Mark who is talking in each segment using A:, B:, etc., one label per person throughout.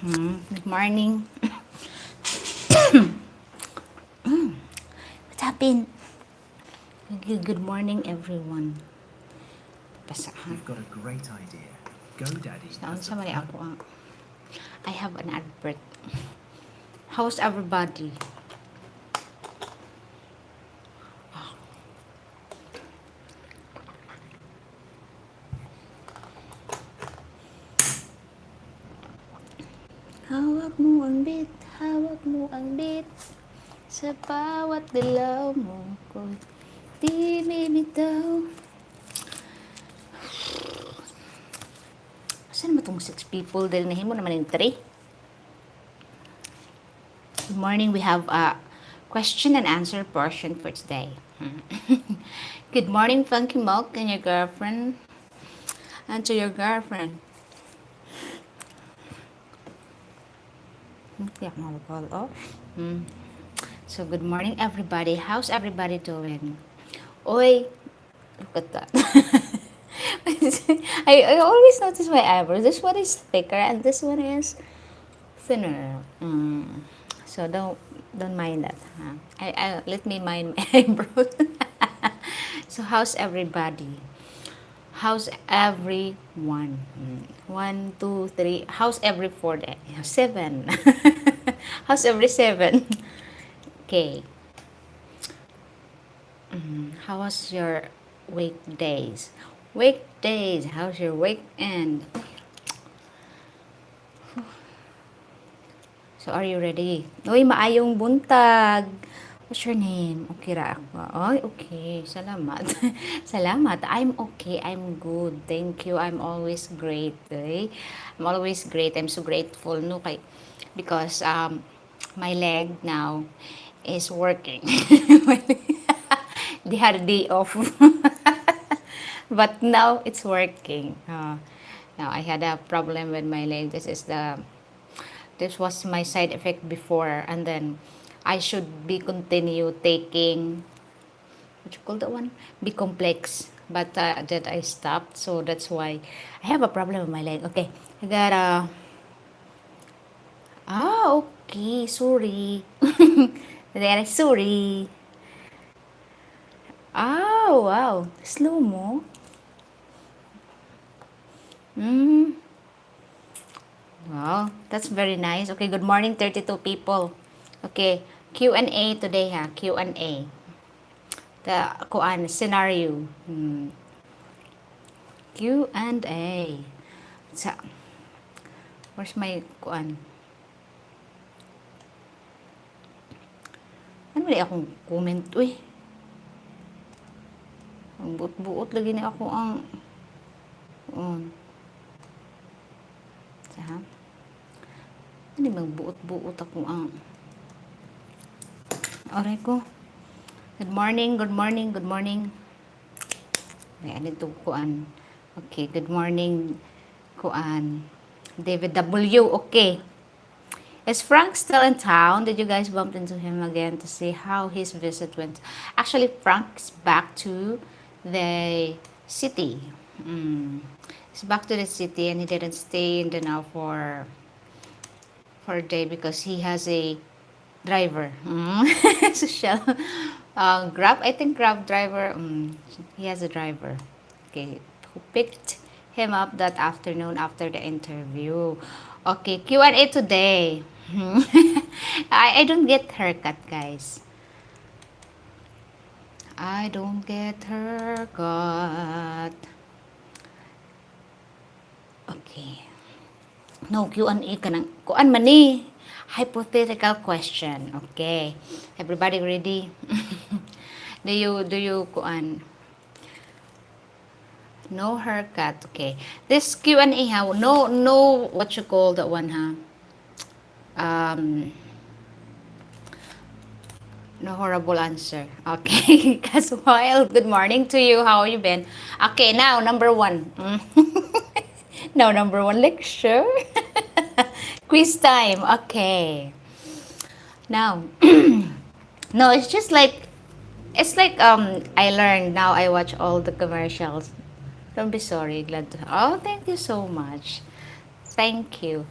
A: Good morning. What's happened? Good morning, everyone. Basa ha?
B: You've got a great idea. GoDaddy
A: Saan
B: has
A: sa
B: the
A: mali ako ang... I have an advert. How's everybody? Hawak mo ang beat, hawak mo ang beat. Sa bawat dilaw mo ko, di bibitaw. Saan ba itong 6 people? Dahil nahin mo naman yung 3. Good morning. We have a question and answer portion for today. Good morning, Funky Milk and your girlfriend. And to your girlfriend. Hindi ako makapal off. So, good morning, everybody. How's everybody doing? Oy, look at that. I always notice my eyebrows. This one is thicker and this one is thinner. So don't mind that. Huh? I let me mind my eyebrows. So how's everybody? How's everyone? 1, 2, 3. How's every 4 day? 7. How's every 7? Okay. How was your weekdays? Weekdays. How's your weekend? So, are you ready? Uy, maayong buntag. What's your name? Okay ra ako. Ay, okay. Salamat. Salamat. I'm okay. I'm good. Thank you. I'm always great. Eh? I'm always great. I'm so grateful. No, kay, because my leg now is working. They had a day off. But now it's working. Now I had a problem with my leg. This was my side effect before, and then I should be continue taking what you call that one, be complex, but that I stopped, so that's why I have a problem with my leg. Okay, I got a okay, sorry. There, sorry. Wow, slow mo. Wow, that's very nice. Okay, good morning 32 people. Okay, Q&A today ha, Q&A. The kuan scenario. Q&A. Sa where's my kuan? Ano ba akong comment? Uy. Ang buot-buot lagi na ako ang sa ano magbuot-buot ako ang oray ko. Good morning, good morning, good morning. Ayan ito kuan. Okay, good morning kuan. David W. Okay. Is Frank still in town? Did you guys bump into him again to see how his visit went? Actually, Frank's back to the city. He's back to the city and he didn't stay in Danao for a day because he has a driver. Social. Grab, I think Grab driver. He has a driver. Okay, who picked him up that afternoon after the interview. Okay, Q&A today. I don't get haircut, guys. I don't get haircut. Okay. No, Q&A ka nang. Kuan man ni. Hypothetical question. Okay. Everybody ready? do you kuan? No haircut. Okay. This Q&A ha. No what you call that one ha. No horrible answer. Okay. Caswile, good morning to you. How you been? Okay, now number 1. Now number 1 lecture. Quiz time. Okay. Now, no, it's like I learned now. I watch all the commercials. Don't be sorry. Glad to. Oh, thank you so much. Thank you.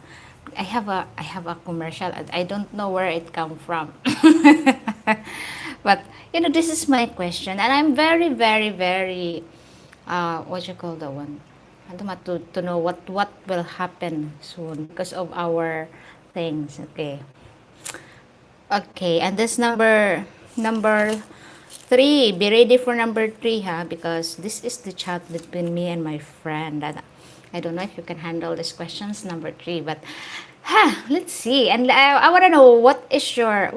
A: I have a commercial. I don't know where it come from. But this is my question, and I'm very, very, very, what you call the one, ano to know what will happen soon because of our things. Okay. Okay, and this number three. Be ready for number three, huh? Because this is the chat between me and my friend. And I don't know if you can handle these questions, number three, but let's see. And I want to know what is your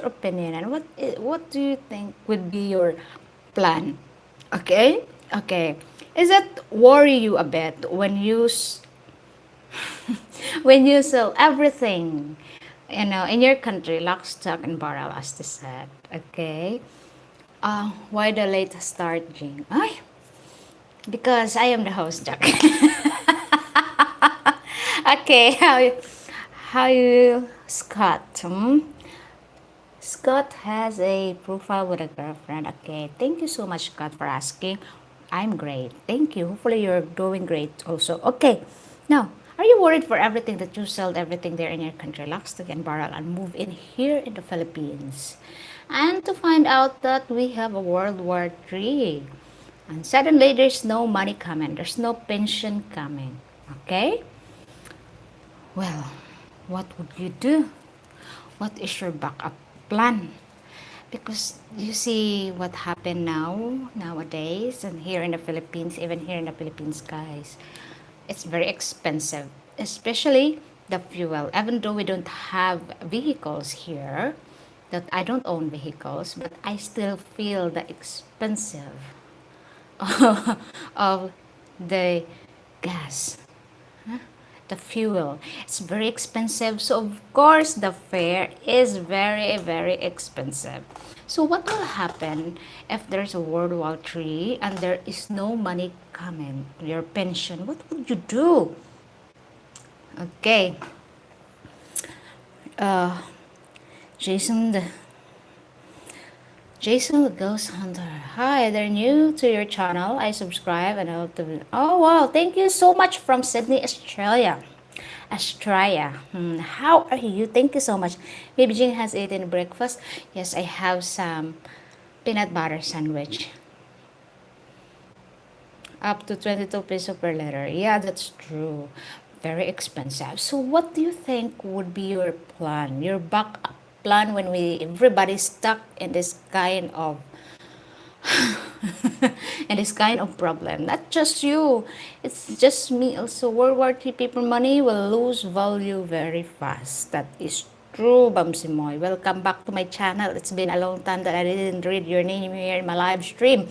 A: opinion, and what do you think would be your plan? Okay, okay. Is it worry you a bit when you sell everything, in your country, lock, stock, and barrel, as they said. Okay. Why the late start, Jane? Ay, because I am the host, Jack. Okay, how you, Scott? Scott has a profile with a girlfriend. Okay, thank you so much, Scott, for asking. I'm great. Thank you. Hopefully, you're doing great also. Okay, now, are you worried for everything that you sold everything there in your country, lock, stock, and barrel, and move in here in the Philippines? And to find out that we have a World War III. And suddenly, there's no money coming, there's no pension coming. Okay? Well, what would you do? What is your backup plan? Because you see what happened nowadays, and here in the Philippines, even here in the Philippines, guys, it's very expensive, especially the fuel. Even though we don't have vehicles here, that I don't own vehicles, but I still feel the expensive of the gas, the fuel. It's very expensive. So of course the fare is very, very expensive. So what will happen if there's a World War III and there is no money coming, your pension? What would you do? Okay. Uh, Jason the Jason the Ghost Hunter. Hi, they're new to your channel. I subscribe and I hope to. Oh wow! Thank you so much from Sydney, Australia. Australia. How are you? Thank you so much. Maybe Jane has eaten breakfast. Yes, I have some peanut butter sandwich. Up to 22 peso per liter. Yeah, that's true. Very expensive. So what do you think would be your plan? Your backup plan when everybody's stuck in this kind of and this kind of problem. Not just you, it's just me also. World War III paper money will lose value very fast. That is true, Bamsimoy. Welcome back to my channel. It's been a long time that I didn't read your name here in my live stream.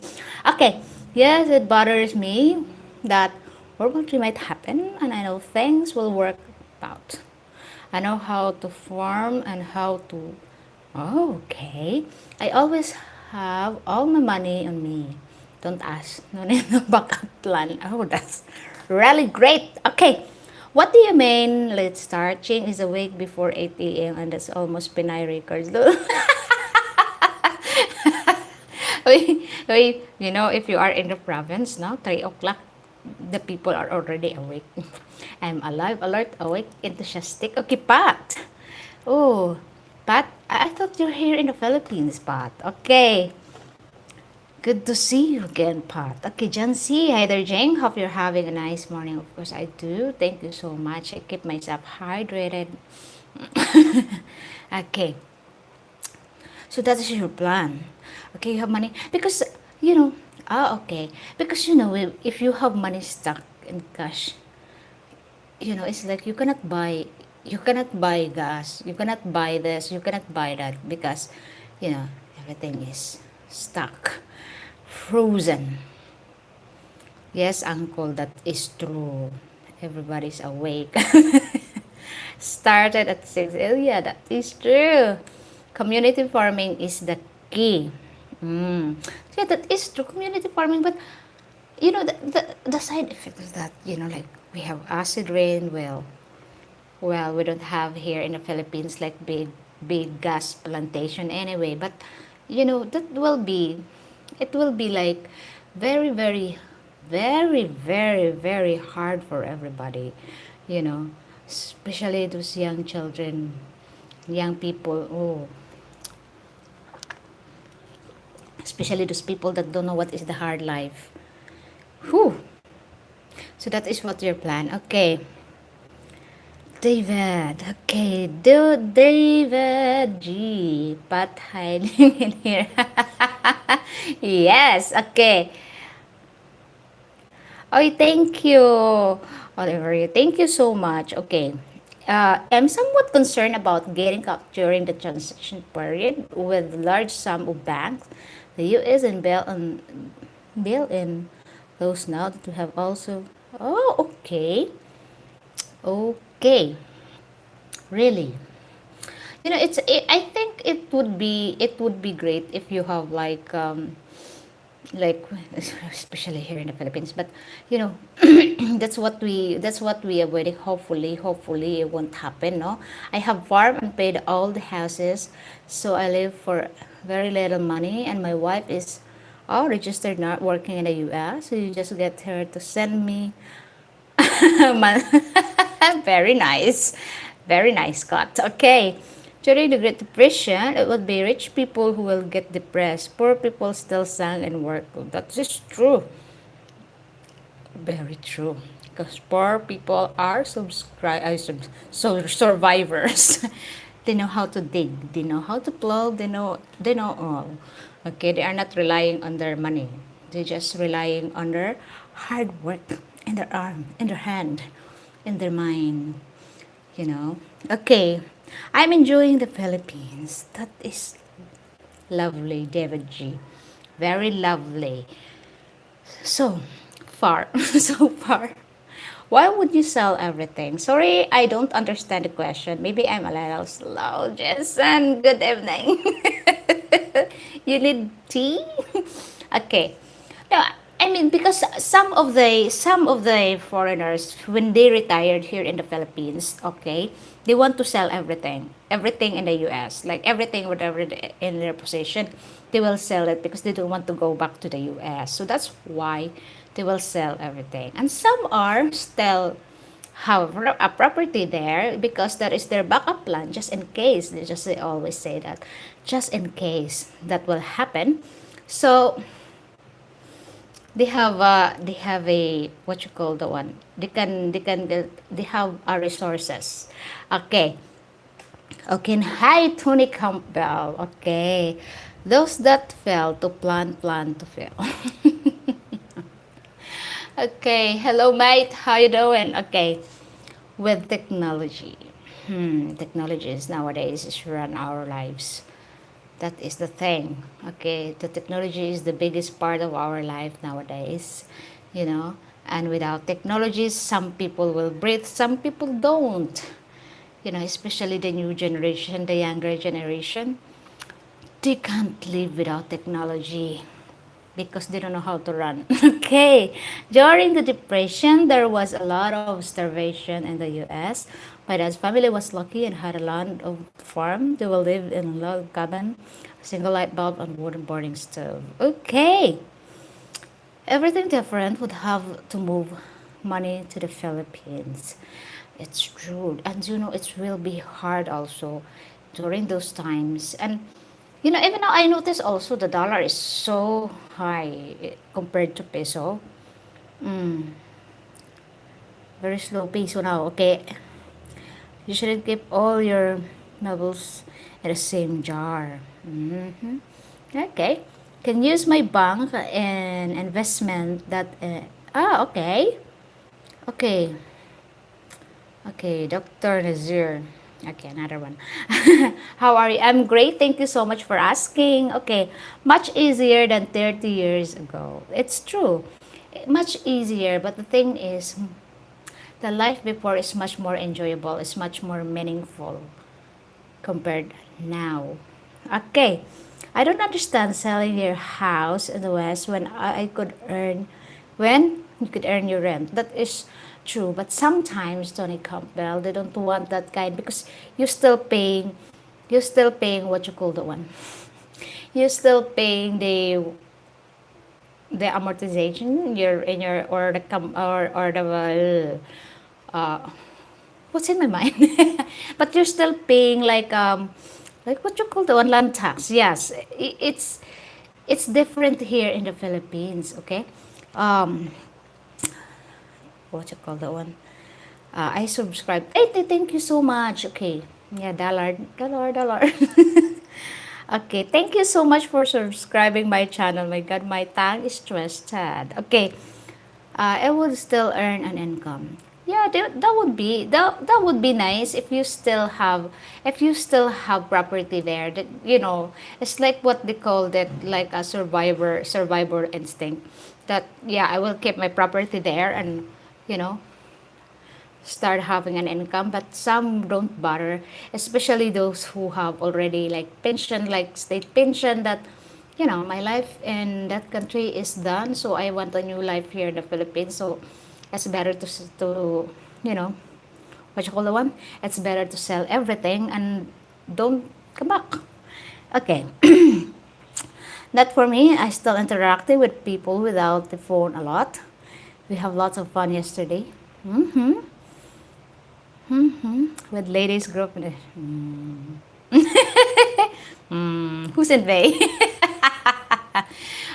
A: Okay, yes, it bothers me that World War III might happen, and I know things will work out. I know how to farm and how to. Oh, okay. I always have all my money on me. Don't ask. No need no backup plan. Oh, that's really great. Okay. What do you mean? Let's start. Ching is awake before 8 a.m. and that's almost Pinay records. If you are in the province now, 3 o'clock, the people are already awake. I'm alive, alert, awake, enthusiastic. Okay, Pat. Oh, Pat, I thought you're here in the Philippines, Pat. Okay. Good to see you again, Pat. Okay, John C. Hi there, Jane. Hope you're having a nice morning. Of course, I do. Thank you so much. I keep myself hydrated. Okay. So that is your plan. Okay, you have money. Because, okay. Because, if you have money stuck in cash, it's like you cannot buy gas, you cannot buy this, you cannot buy that because, you know, everything is stuck, frozen. Yes, uncle, that is true. Everybody's awake. Started at 6. Oh, yeah, that is true. Community farming is the key. Yeah, that is true. Community farming, but the side effect is that, like we have acid rain. Well, we don't have here in the Philippines like big gas plantation anyway. But it will be like very, very, very, very, very hard for everybody, you know. especially those young children, young people. Oh, especially those people that don't know what is the hard life. Whew. So that is what your plan. Okay, David. Okay, do David G. Pat hiding in here. Yes. Okay. Oh, thank you, Oliver. Thank you so much. Okay. I'm somewhat concerned about getting caught during the transition period with large sum of banks. The U.S. and bail in those now that we have also. Oh, okay. Okay. Really. I think it would be great if you have like especially here in the Philippines, but you know that's what we avoiding. Hopefully it won't happen, no. I have farm and paid all the houses, so I live for very little money, and my wife is all registered, not working in the US, so you just get her to send me very nice. Very nice, Scott. Okay. During the Great Depression, it would be rich people who will get depressed. Poor people still sang and worked. Oh, that is true. Very true. Because poor people are survivors. They know how to dig. They know how to plow. They know all. Okay, they are not relying on their money. They're just relying on their hard work in their arm, in their hand, in their mind. Okay, I'm enjoying the Philippines. That is lovely, David G. Very lovely. So far, so far. Why would you sell everything? Sorry, I don't understand the question. Maybe I'm a little slow. Jason, good evening. You need tea? Okay. No, I mean because some of the foreigners when they retired here in the Philippines, okay, they want to sell everything in the US, like everything whatever in their possession, they will sell it because they don't want to go back to the US. So that's why they will sell everything. And some are still have a property there because that is their backup plan just in case. They always say that just in case that will happen. So they have a what you call the one they have resources. Okay. Okay. Hi, Tony Campbell. Okay, those that fail to plan to fail. Okay, hello mate, how you doing? Okay, with technology, technologies nowadays is run our lives. That is the thing. Okay, the technology is the biggest part of our life nowadays, you know. And without technologies, some people will breathe, some people don't. Especially the new generation, the younger generation, they can't live without technology because they don't know how to run. Okay. During the Depression, there was a lot of starvation in the US. My dad's family was lucky and had a land of farm. They will live in a log cabin, a single light bulb, and wooden boarding stove. Okay. Everything different would have to move money to the Philippines. It's true. And it will be hard also during those times. And even now I notice also the dollar is so high compared to peso. Mm, very slow peso now. Okay. You shouldn't keep all your novels in the same jar. Okay. Can use my bank and investment that. Okay. Okay. Okay, Dr. Nazir. Okay, another one. How are you? I'm great. Thank you so much for asking. Okay, much easier than 30 years ago. It's true. Much easier, but the thing is, the life before is much more enjoyable, it's much more meaningful compared now. Okay. I don't understand selling your house in the West when you could earn your rent. That is true. But sometimes, Tony Campbell, they don't want that kind because you're still paying what you call the one. You're still paying the amortization, your in your or the com or the what's in my mind? But you're still paying like what you call the one land tax. Yes, it's different here in the Philippines. Okay, um, what you call that one? I subscribe. Hey, thank you so much. Okay, yeah, dollar. Okay, thank you so much for subscribing my channel. My God, my tongue is twisted. Okay, I would still earn an income. Yeah, that would be nice if you still have property there. That it's like what they call that, like a survivor instinct. That yeah, I will keep my property there and you know start having an income. But some don't bother, especially those who have already like pension, like state pension, that my life in that country is done, so I want a new life here in the Philippines. So it's better to you know what you call the one, it's better to sell everything and don't come back. Okay. Not for me. I still interacted with people without the phone a lot. We have lots of fun yesterday. Mm-hmm. With ladies group. Who's in they?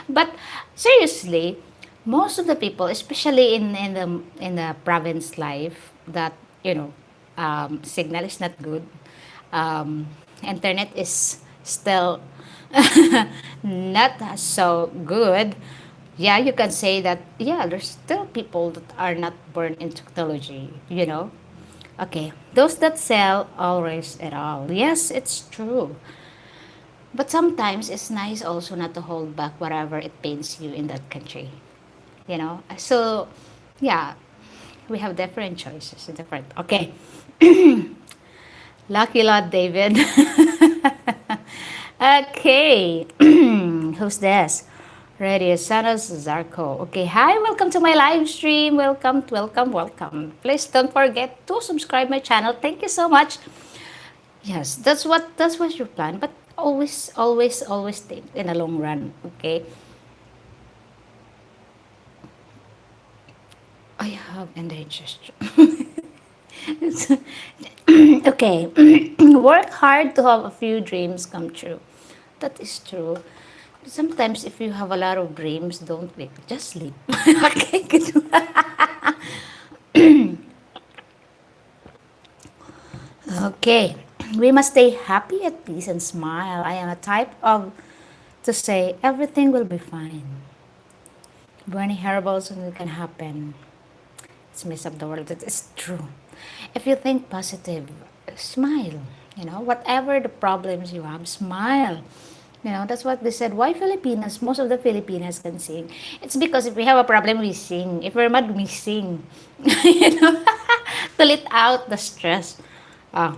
A: But seriously, most of the people, especially in the province life, that signal is not good. Internet is still not so good. Yeah, you can say that. Yeah, there's still people that are not born in technology. Okay, those that sell always at all. Yes, it's true. But sometimes it's nice also not to hold back whatever it pains you in that country. So yeah, we have different choices. Different. Okay. Lucky lot, David. Okay. Who's this? Radio Sanos Zarko. Okay, hi, welcome to my live stream. Welcome, welcome, welcome. Please don't forget to subscribe my channel. Thank you so much. Yes, that's what your plan. But always, always, always think in the long run. Okay. I have indigestion. Okay. Work hard to have a few dreams come true. That is true. Sometimes if you have a lot of dreams, don't wake. Just sleep. Okay, good. Okay. We must stay happy, at peace, and smile. I am a type of to say everything will be fine. When herbals can happen. It's mess up the world. That is true. If you think positive, smile. Whatever the problems you have, smile. That's what they said. Why Filipinas? Most of the Filipinas can sing. It's because if we have a problem, we sing. If we're mad, we sing. you know, to let out the stress. Ah,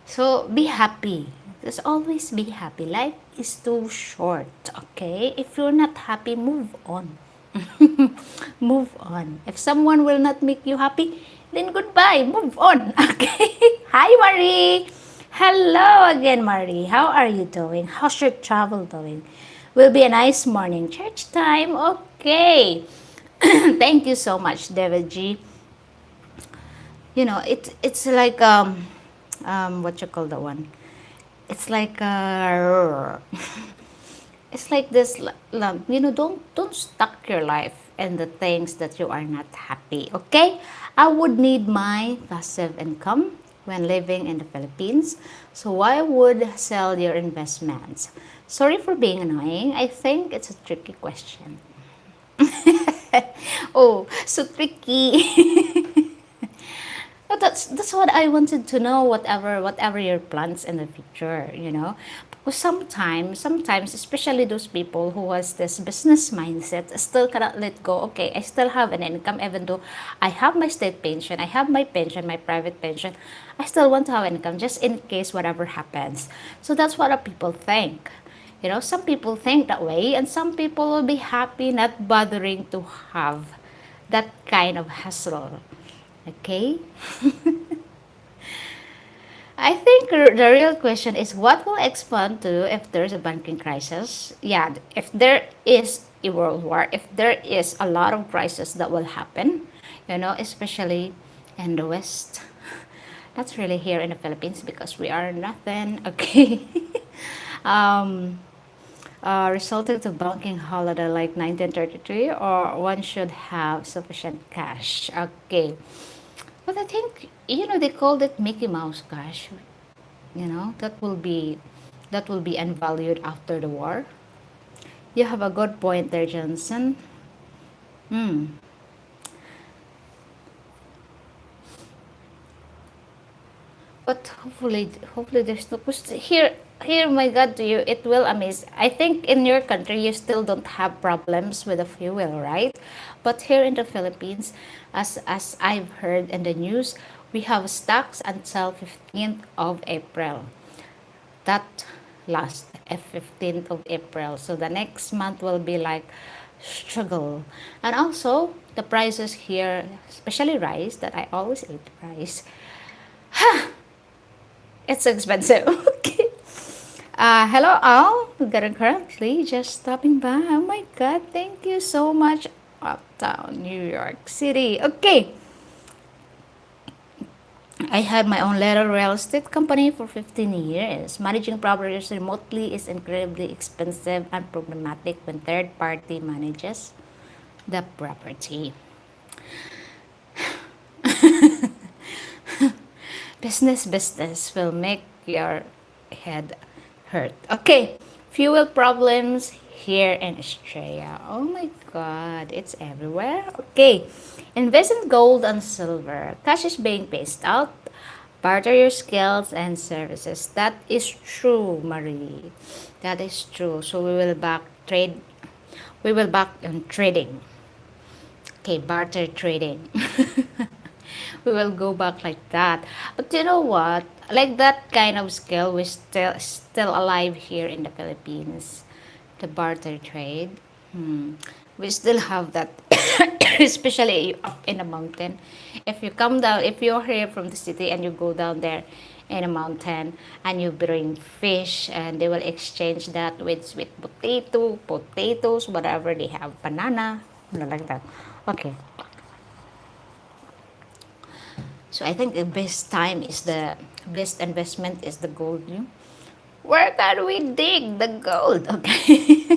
A: so be happy. Just always be happy. Life is too short. Okay? If you're not happy, move on. Move on. If someone will not make you happy, then goodbye. Move on. Okay? Hi, Marie. Hello again, Marie. How are you doing? How's your travel doing? Will be a nice morning. Church time. Okay. Thank you so much, David G. It's like what you call that one? It's like it's like this don't stuck your life in the things that you are not happy. Okay, I would need my passive income when living in the Philippines, so I would sell your investments. Sorry for being annoying. I think it's a tricky question. Oh, so tricky. But that's what I wanted to know. Whatever your plans in the future. Because sometimes, especially those people who has this business mindset, still cannot let go. Okay, I still have an income, even though I have my state pension, I have my pension, my private pension. I still want to have income just in case whatever happens. So that's what people think. Some people think that way, and some people will be happy not bothering to have that kind of hassle. Okay? I think the real question is what will expand to if there's a banking crisis? Yeah, if there is a world war, if there is a lot of crisis that will happen, especially in the West. That's really here in the Philippines because we are nothing. Okay. um, Resulting to banking holiday like 1933, or one should have sufficient cash. Okay. But I think, they called it Mickey Mouse cash. That will be unvalued after the war. You have a good point there, Johnson. Hmm. But hopefully there's no push here. My God, to you, it will amaze. I think in your country you still don't have problems with the fuel, right? But here in the Philippines, as I've heard in the news, we have stocks until 15th of April. That last 15th of April. So the next month will be like struggle. And also the prices here, especially rice, that I always eat rice. It's expensive. Okay. Hello all. We got it currently just stopping by. Oh my God. Thank you so much. Uptown New York City. Okay. I had my own little real estate company for 15 years. Managing properties remotely is incredibly expensive and problematic when third party manages the property. Business will make your head hurt. Okay, fuel problems here in Australia. Oh my God, it's everywhere. Okay, invest in gold and silver. Cash is being paced out. Barter your skills and services. That is true, Marie. That is true. So we will back trade. We will back on trading. Okay, barter trading. We will go back like that. But you know what? Like that kind of skill, we still alive here in the Philippines. The barter trade. We still have that, especially up in the mountain. If you come down, if you're here from the city and you go down there in a mountain and you bring fish, and they will exchange that with sweet potatoes, whatever they have, banana, like that. Okay. So I think the best investment is the gold. Where can we dig the gold? Okay.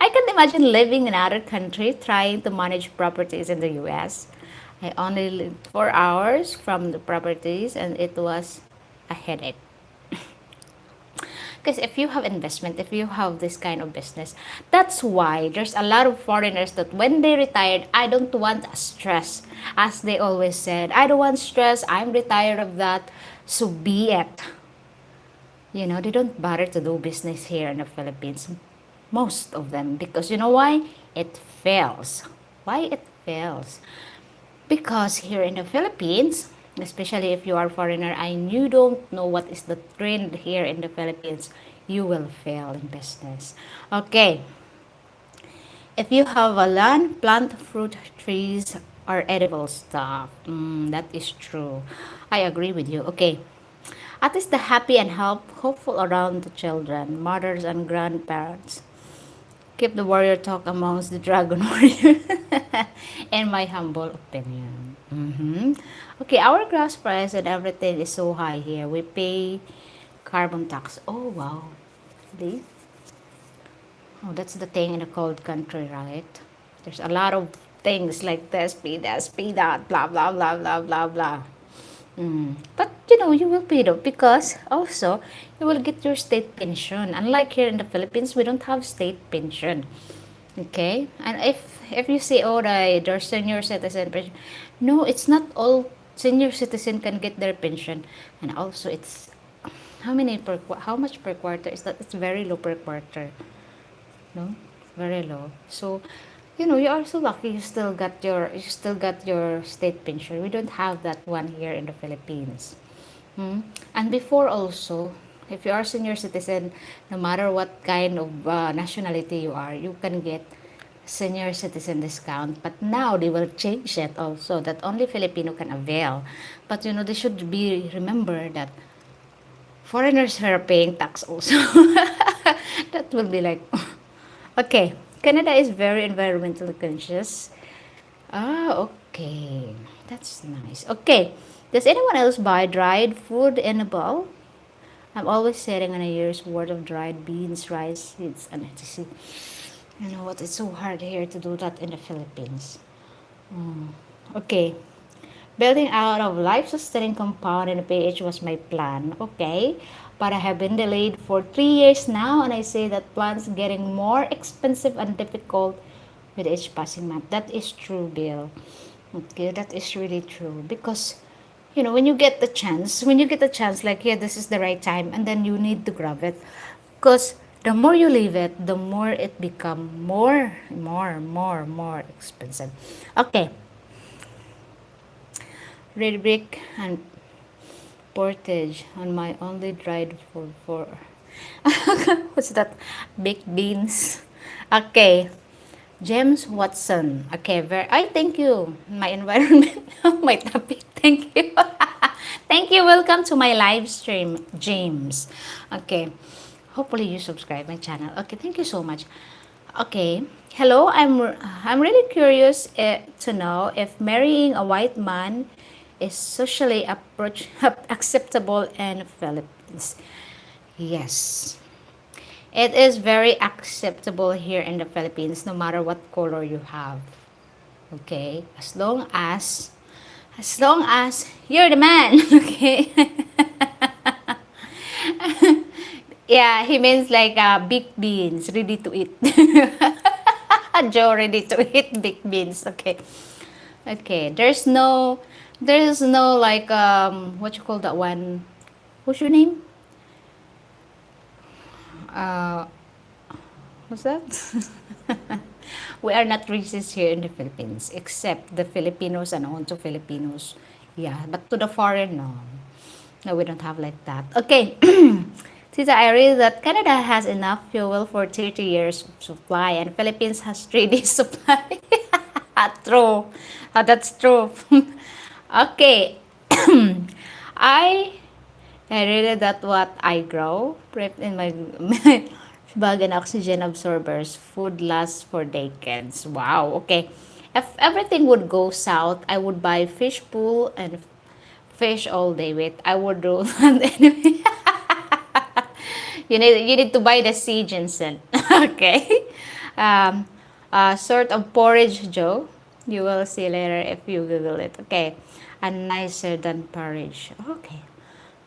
A: I can't imagine living in another country trying to manage properties in the US. I only lived 4 hours from the properties and it was a headache. Because if you have investment, if you have this kind of business, that's why there's a lot of foreigners that when they retired, I don't want stress. As they always said, I don't want stress. I'm retired of that. So be it. They don't bother to do business here in the Philippines. Most of them. Because you know why? It fails. Why it fails? Because here in the Philippines, especially if you are foreigner and you don't know what is the trend here in the Philippines, you will fail in business. Okay. If you have a land, plant fruit trees or edible stuff. That is true. I agree with you. Okay. At least the happy and hopeful around the children, mothers and grandparents. Keep the warrior talk amongst the dragon warrior. In my humble opinion. Okay, our gross price and everything is so high here. We pay carbon tax. Oh, wow. Really? Oh, that's the thing in a cold country, right? There's a lot of things like this, pay this, pay that, blah, blah, blah, blah, blah, blah. But you will pay though, because also you will get your state pension. Unlike here in the Philippines, we don't have state pension. Okay, and if you say, oh, there's senior citizen pension, no, it's not all senior citizen can get their pension, and also it's how much per quarter is that? It's very low per quarter, no, very low. So you are so lucky you still got your state pension. We don't have that one here in the Philippines. And before also, if you are senior citizen, no matter what kind of nationality you are, you can get senior citizen discount. But now they will change it also that only Filipino can avail. But they should be remember that foreigners are paying tax also. That will be like, okay. Canada is very environmentally conscious. Ah, okay. That's nice. Okay. Does anyone else buy dried food in a bowl? I'm always sitting on a year's worth of dried beans, rice, seeds, and etc. You know what? It's so hard here to do that in the Philippines. Okay. Building out of life-sustaining compound in a PH was my plan. Okay. But I have been delayed for 3 years now, and I say that plan's getting more expensive and difficult with each passing month. That is true, Bill. Okay, that is really true. Because, when you get the chance, like, yeah, this is the right time, and then you need to grab it. Because the more you leave it, the more it become more expensive. Okay, red brick and portage on my only dried food for what's that? Baked beans. Okay. James Watson. Okay, I thank you. My environment, my topic. Thank you. Thank you. Welcome to my live stream, James. Okay. Hopefully you subscribe my channel. Okay, thank you so much. Okay. Hello, I'm really curious to know if marrying a white man is socially acceptable in Philippines. Yes. It is very acceptable here in the Philippines no matter what color you have. Okay? As long as you're the man, okay? Yeah, he means like big beans, ready to eat. Joe, ready to eat big beans. Okay. Okay. There's no like what you call that one? What's your name? Uh, what's that? We are not racist here in the Philippines, except the Filipinos and onto Filipinos. Yeah, but to the foreign, no. No, we don't have like that. Okay. Tita, I read that Canada has enough fuel for 30 years supply and Philippines has 3 days supply. True. That's true. Okay. I I read that what I grow prepped in my bag and oxygen absorbers. Food lasts for decades. Wow. Okay. If everything would go south, I would buy fish pool and fish all day. Wait, I would do that anyway. You need to buy the sea ginseng. Okay. Um, sort of porridge, Joe. You will see later if you Google it. Okay. And nicer than porridge. Okay.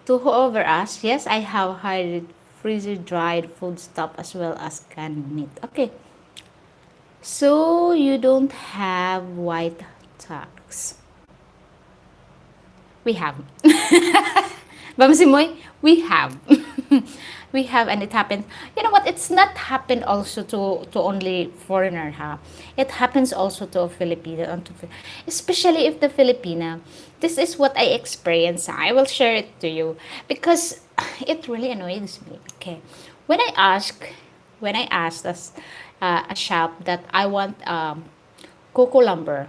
A: To whoever asks, yes, I have hired freezer dried food stuff as well as canned meat. Okay. So you don't have white tax. We have. Bamsi Moy, we have. We have, and it happened. You know what? It's not happened also to only foreigner, ha. It happens also to a Filipino, especially if the Filipina. This is what I experience. I will share it to you because it really annoys me. Okay, when I ask, when I asked a shop that I want cocoa lumber,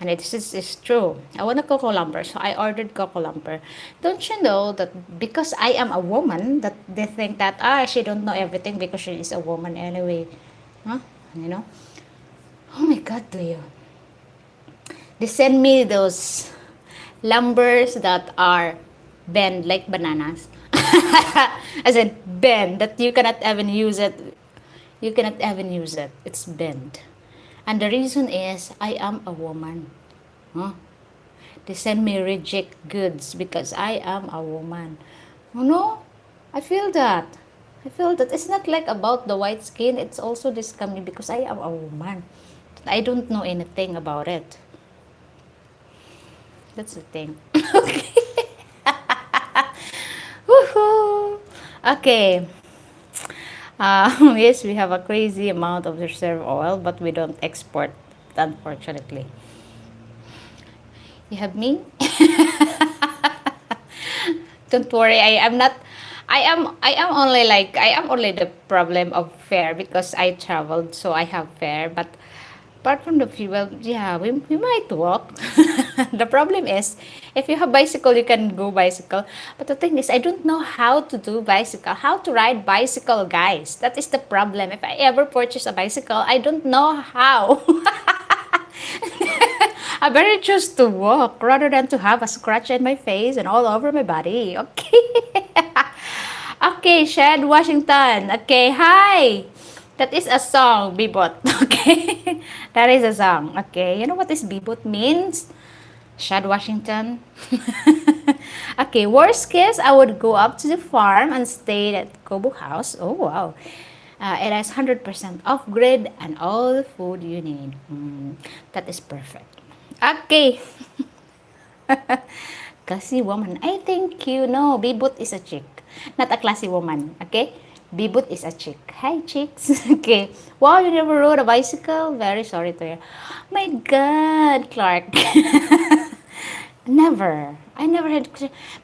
A: and it's true. I want a cocoa lumber, so I ordered cocoa lumber. Don't you know that because I am a woman, that they think that she don't know everything because she is a woman anyway, huh? You know? Oh my God, do you? They send me those lumbers that are bent like bananas, as in bent that you cannot even use it. You cannot even use it. It's bent. And the reason is I am a woman. Huh? They send me reject goods because I am a woman. Oh no, I feel that. I feel that it's not like about the white skin. It's also this coming because I am a woman. I don't know anything about it. That's the thing. Okay. Woohoo! Okay. Yes, we have a crazy amount of reserve oil, but we don't export, unfortunately. You have me? Don't worry, I am only the problem of fare because I traveled, so I have fare. But apart from the fuel, yeah, we might walk. The problem is if you have bicycle, you can go bicycle. But the thing is, I don't know how to do bicycle, how to ride bicycle, guys. That is the problem. If I ever purchase a bicycle, I don't know how. I better choose to walk rather than to have a scratch in my face and all over my body. Okay. Okay, Shed Washington. Okay, hi. That is a song, Bibot. Okay. That is a song. Okay. You know what this Bibot means? Shad Washington. Okay, worst case, I would go up to the farm and stay at Kobo House. Oh, wow. It has 100% off grid and all the food you need. That is perfect. Okay. Classy woman. I think you know Bibot is a chick, not a classy woman. Okay? Bibot is a chick. Hi, chicks. Okay. Wow, you never rode a bicycle? Very sorry to hear. My God, Clark. Never. I never had.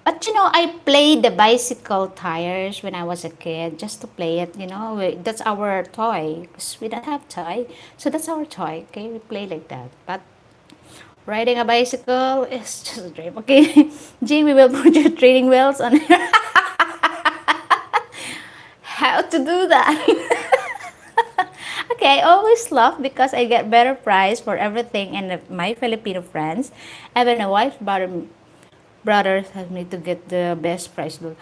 A: But you know, I played the bicycle tires when I was a kid just to play it. You know, that's our toy. 'Cause we don't have toy. So that's our toy. Okay, we play like that. But riding a bicycle is just a dream. Okay, G, we will put your training wheels on. How to do that? Okay, I always laugh because I get better price for everything, and my Filipino friends, even my wife's brothers, have me to get the best price. You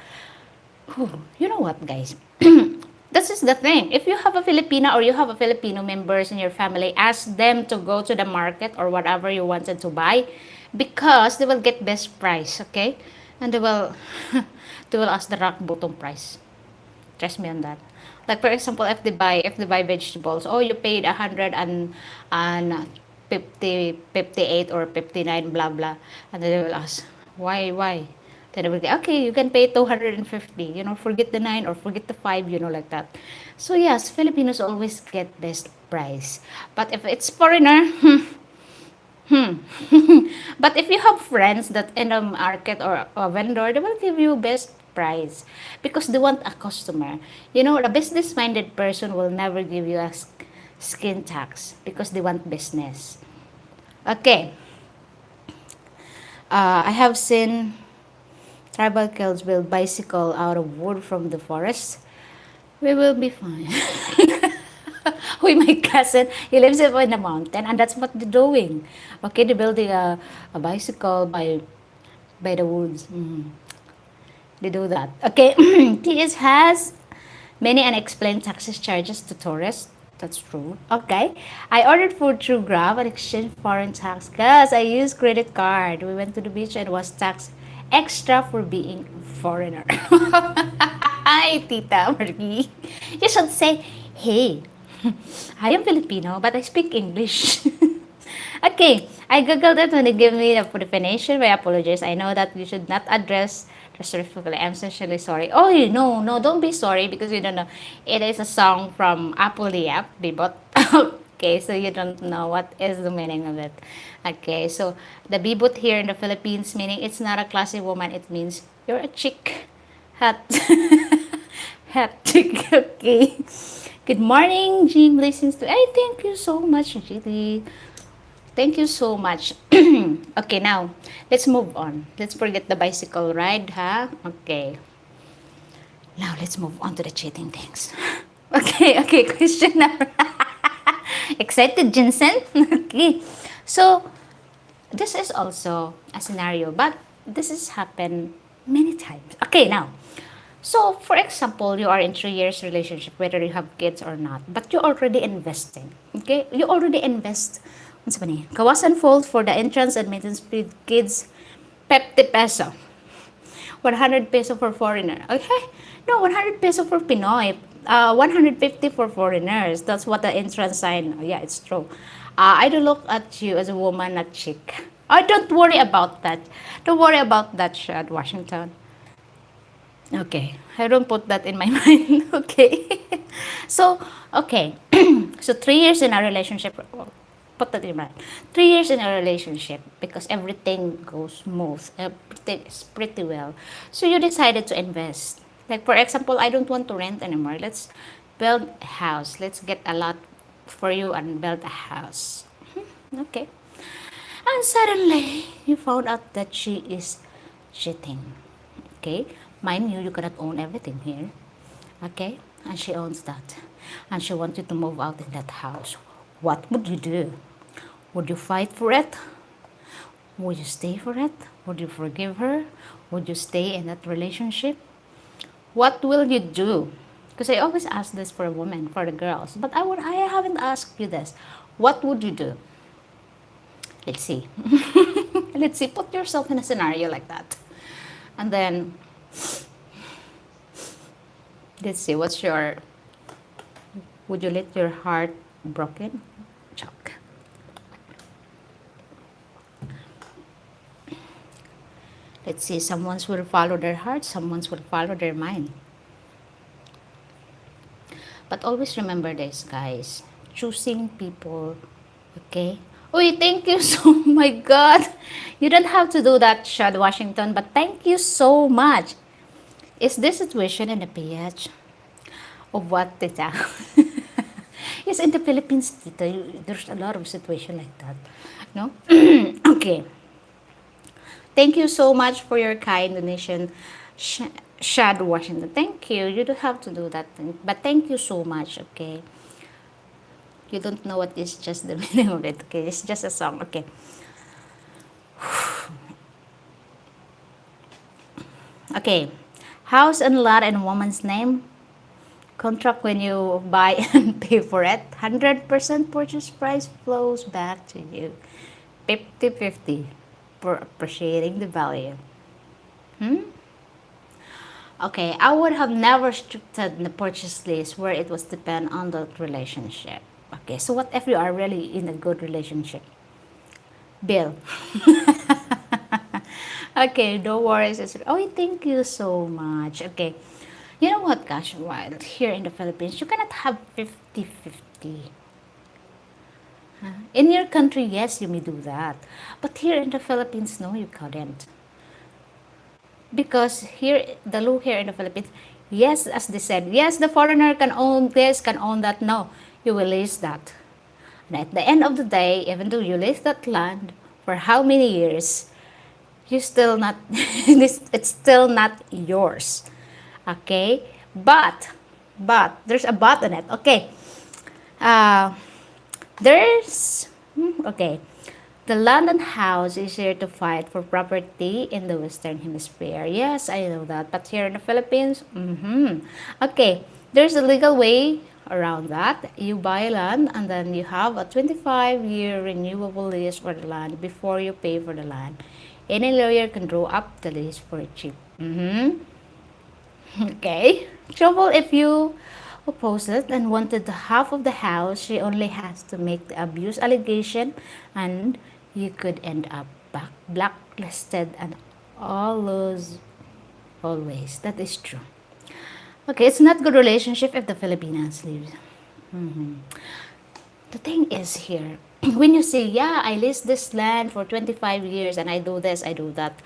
A: know what, guys? This is the thing. If you have a Filipina or you have a Filipino members in your family, ask them to go to the market or whatever you wanted to buy, because they will get best price. Okay, and they will they will ask the rock bottom price. Trust me on that. Like for example, if they buy vegetables, oh, you paid 158 or 59, blah blah, and then they will ask why. Then they will say, okay, you can pay 250. You know, forget the 9 or forget the 5. You know, like that. So yes, Filipinos always get best price. But if it's foreigner, but if you have friends that in a market or a vendor, they will give you best price because they want a customer. You know, a business-minded person will never give you a skin tax because they want business. Okay, I have seen tribal kids build bicycle out of wood from the forest. We will be fine. With my cousin, he lives up in the mountain, and that's what they're doing. Okay, they're building a bicycle by the woods. They do that. Okay, TS has many unexplained taxes charges to tourists. That's true. Okay. I ordered food through Grab and exchanged foreign tax because I used credit card. We went to the beach and was taxed extra for being foreigner. Hi, Tita Marie. You should say, hey, I am Filipino, but I speak English. Okay, I googled it when they gave me the definition. I apologize. I know that you should not address disrespectfully. I'm sincerely sorry. Oh, no, don't be sorry because you don't know. It is a song from Apuliap, Bibot. Okay, so you don't know what is the meaning of it. Okay, so the Bibot here in the Philippines meaning it's not a classy woman. It means you're a chick. Hot. Hot chick. Okay. Good morning, Jean. Blessings to. I thank you so much, Julie. Thank you so much. Okay, now, let's move on. Let's forget the bicycle ride, huh? Okay. Now, let's move on to the cheating things. Okay, question number. Excited, Jensen? Okay. So, this is also a scenario, but this has happened many times. Okay, now. So, for example, you are in 3 years relationship, whether you have kids or not, but you're already investing. Okay? You already invest. What's ba ni? Kawasan fold for the entrance admittance fee kids, 50 peso. 100 peso for foreigner. Okay? No, 100 peso for Pinoy. 150 for foreigners. That's what the entrance sign. Yeah, it's true. I do look at you as a woman, not chick. Don't worry about that. Don't worry about that, Shad Washington. Okay, I don't put that in my mind. Okay. So, okay. So 3 years in a relationship. Put that in mind. 3 years in a relationship because everything goes smooth. Everything is pretty well. So you decided to invest. Like for example, I don't want to rent anymore. Let's build a house. Let's get a lot for you and build a house. Okay. And suddenly, you found out that she is cheating. Okay? Mind you, you cannot own everything here. Okay? And she owns that. And she wants you to move out in that house. What would you do? Would you fight for it? Would you stay for it? Would you forgive her? Would you stay in that relationship? What will you do? Because I always ask this for women, for the girls, but I haven't asked you this. What would you do? Let's see. Let's see. Put yourself in a scenario like that, and then let's see. What's your? Would you let your heart broken? Chuck. Let's see. Someone's will follow their heart. Someone's will follow their mind. But always remember this, guys. Choosing people, okay? Oh, thank you so my God. You don't have to do that, Shad Washington, but thank you so much. Is this situation in the PH of what, Tita? Yes, in the Philippines, Tita, there's a lot of situation like that. No? Okay. Thank you so much for your kind donation, Shad Washington. Thank you. You don't have to do that, but thank you so much. Okay. You don't know what is just the meaning of it. Okay, it's just a song. Okay. Okay. House and lot in woman's name. Contract when you buy and pay for it. 100% purchase price flows back to you. 50-50 for appreciating the value. Okay, I would have never restricted the purchase list where it was depend on the relationship. Okay, so what if you are really in a good relationship? Bill. Okay, no worries. Oh, thank you so much. Okay, you know what, gosh, while here in the Philippines, you cannot have 50-50. In your country, yes, you may do that. But here in the Philippines, no, you couldn't. Because here, the law here in the Philippines, yes, as they said, yes, the foreigner can own this, can own that. No, you will lease that. And at the end of the day, even though you lease that land for how many years, you still not, it's still not yours. Okay? But, there's a but on it. Okay. Uh, there's, okay. The London house is here to fight for property in the Western Hemisphere. Yes, I know that. But here in the Philippines, okay, there's a legal way around that. You buy land and then you have a 25-year renewable lease for the land before you pay for the land. Any lawyer can draw up the lease for cheap. Okay. Trouble if you oppose it and wanted half of the house, she only has to make the abuse allegation and you could end up blacklisted and all those always. That is true. Okay, it's not good relationship if the Filipinas leaves. The thing is here, when you say, yeah, I lease this land for 25 years and I do this, I do that,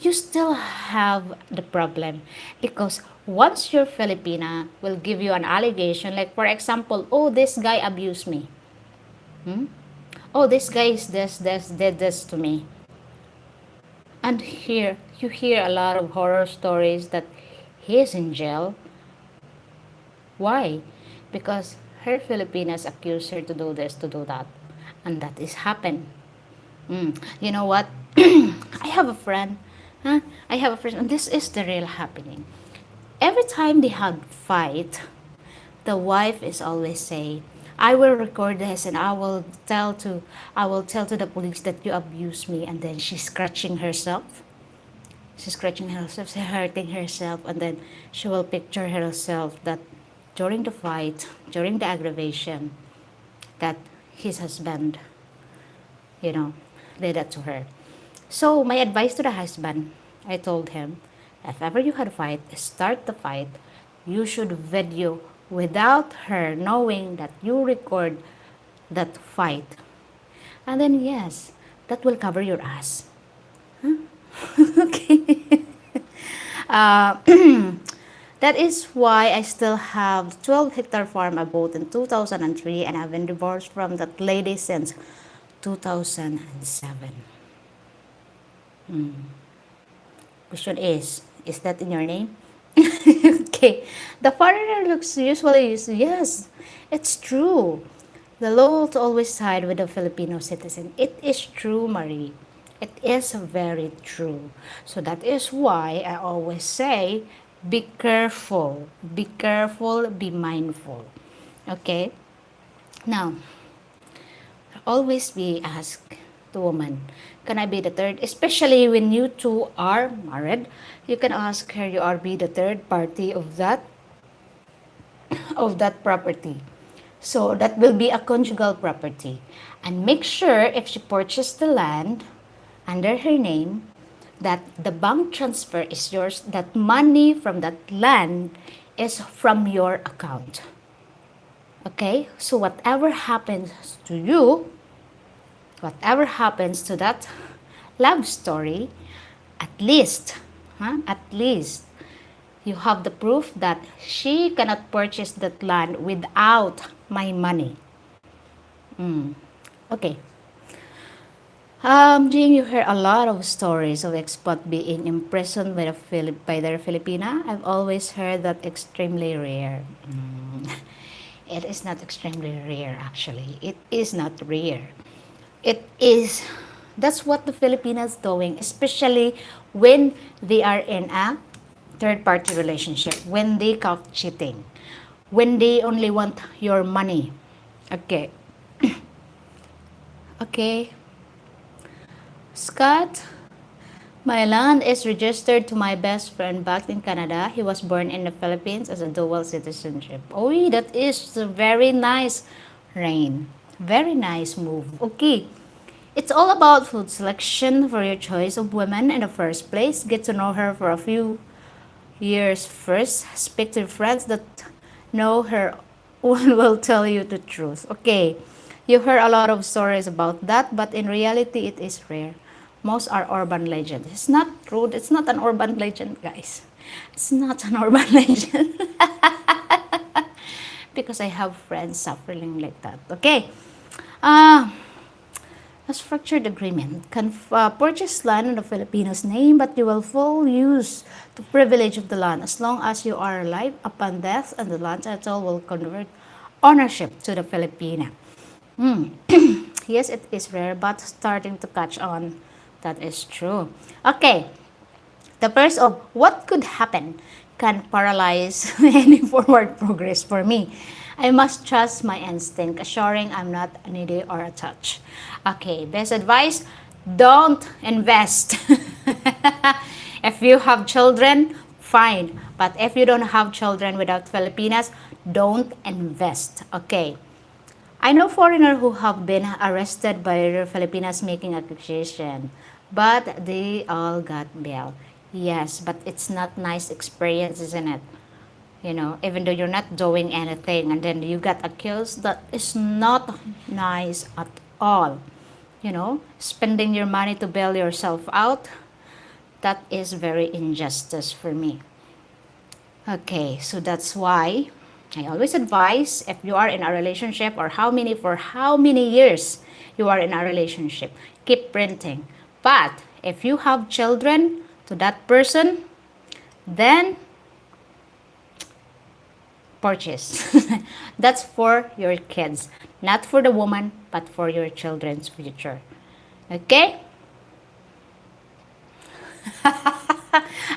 A: you still have the problem because once your Filipina will give you an allegation, like for example, oh, this guy abused me. Oh, this guy is this, did this to me. And here, you hear a lot of horror stories that he's in jail. Why? Because her Filipinas accused her to do this, to do that. And that is happened. You know what? I have a friend. I have a friend, and this is the real happening. Every time they had fight, the wife is always say, I will record this and I will tell to the police that you abuse me, and then she's scratching herself. She's scratching herself, she's hurting herself, and then she will picture herself that during the fight, during the aggravation, that his husband, you know, did that to her. So my advice to the husband, I told him, if ever you had a fight, start the fight. You should video without her knowing that you record that fight. And then yes, that will cover your ass. Okay. Uh, that is why I still have 12-hectare farm I bought in 2003 and I've been divorced from that lady since 2007. Question is that in your name? Okay. The foreigner looks usually, yes, it's true. The law to always side with the Filipino citizen. It is true, Marie. It is very true. So that is why I always say, be careful, be mindful. Okay? Now, always be asked the woman, can I be the third? Especially when you two are married, you can ask her, you are be the third party of that property. So that will be a conjugal property. And make sure if she purchased the land under her name, that the bank transfer is yours, that money from that land is from your account. Okay? So whatever happens to you, whatever happens to that love story, at least, at least, you have the proof that she cannot purchase that land without my money. Okay. Jing, you hear a lot of stories of expat being imprisoned by, by their Filipina. I've always heard that extremely rare. It is not extremely rare, actually. It is not rare. It is, that's what the Filipinas doing, especially when they are in a third party relationship, when they caught cheating, when they only want your money. Okay. Okay. Scott, my land is registered to my best friend back in Canada. He was born in the Philippines as a dual citizenship. Oh, that is very nice, Rain. Very nice move. Okay. It's all about food selection for your choice of women in the first place. Get to know her for a few years first. Speak to friends that know her. One will tell you the truth. Okay, you heard a lot of stories about that, but in reality, it is rare. Most are urban legends. It's not true. It's not an urban legend, guys. It's not an urban legend. Because I have friends suffering like that. Okay. Uh, a structured agreement can purchase land in the Filipinos' name, but you will full use the privilege of the land as long as you are alive upon death, and the land title will convert ownership to the Filipina. Yes, it is rare, but starting to catch on. That is true. Okay, the first of what could happen can paralyze any forward progress for me. I must trust my instinct, assuring I'm not needy or attached. Okay, best advice, don't invest. If you have children, fine. But if you don't have children without Filipinas, don't invest. Okay. I know foreigners who have been arrested by the Filipinas making accusation, but they all got bail. Yes, but it's not nice experience, isn't it? You know, even though you're not doing anything and then you got accused, that is not nice at all. You know, spending your money to bail yourself out, that is very injustice for me. Okay, so that's why I always advise if you are in a relationship or for how many years you are in a relationship, keep printing. But if you have children to that person, then purchase. That's for your kids, not for the woman, but for your children's future. Okay?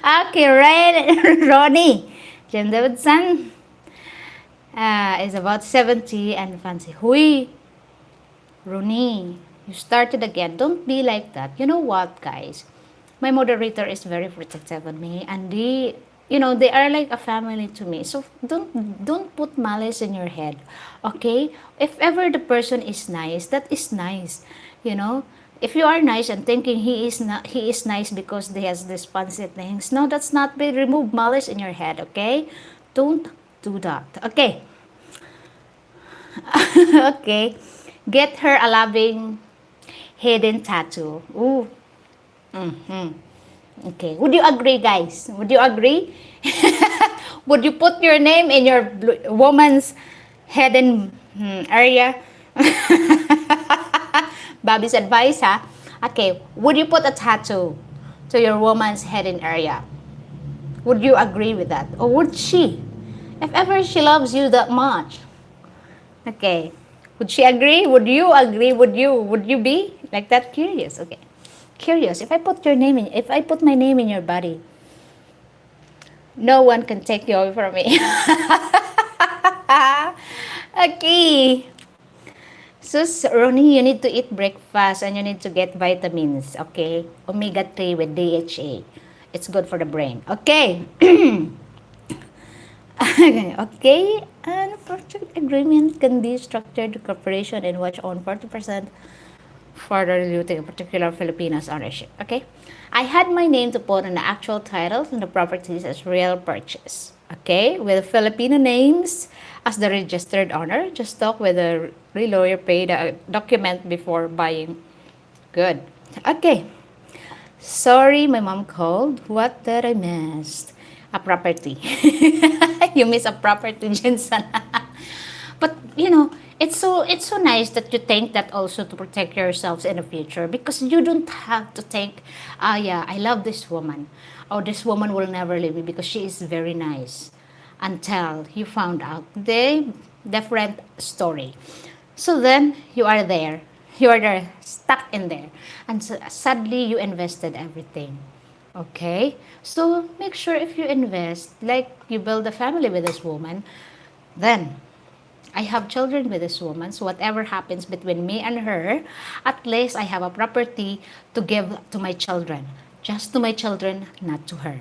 A: Okay, right, Ronnie. Jim Davidson is about 70 and fancy. Hui, Ronnie, you started again. Don't be like that. You know what, guys? My moderator is very protective of me, and they are like a family to me. So don't put malice in your head, okay? If ever the person is nice, that is nice, you know. If you are nice and thinking he is nice because he has these fancy things, no, that's not be remove malice in your head, okay? Don't do that, okay? Okay, get her a loving hidden tattoo. Ooh. Okay, would you agree, guys? Would you agree? Would you put your name in your woman's hidden area? Bobby's advice, ha? Okay, would you put a tattoo to your woman's hidden area? Would you agree with that? Or would she? If ever she loves you that much. Okay. Would she agree? Would you agree? Would you be like that curious? Okay. Curious, if I put my name in your body, no one can take you away from me. Okay. Sus, Ronnie, you need to eat breakfast and you need to get vitamins, okay? Omega 3 with DHA. It's good for the brain. Okay. Okay. And project agreement can be structured cooperation and watch on 40% further diluting a particular Filipinas ownership. Okay. I had my name to put on the actual titles and the properties as real purchase. Okay. With Filipino names as the registered owner, just talk with a real lawyer, pay the document before buying. Good. Okay. Sorry, my mom called. What did I miss? A property. You miss a property, Jensen. But it's so nice that you think that also to protect yourselves in the future, because you don't have to think, yeah, I love this woman. Oh, this woman will never leave me because she is very nice. Until you found out the different story. So then you are there. You are there, stuck in there. And sadly, you invested everything. Okay? So make sure if you invest, like you build a family with this woman, then I have children with this woman. So whatever happens between me and her, at least I have a property to give to my children. Just to my children, not to her.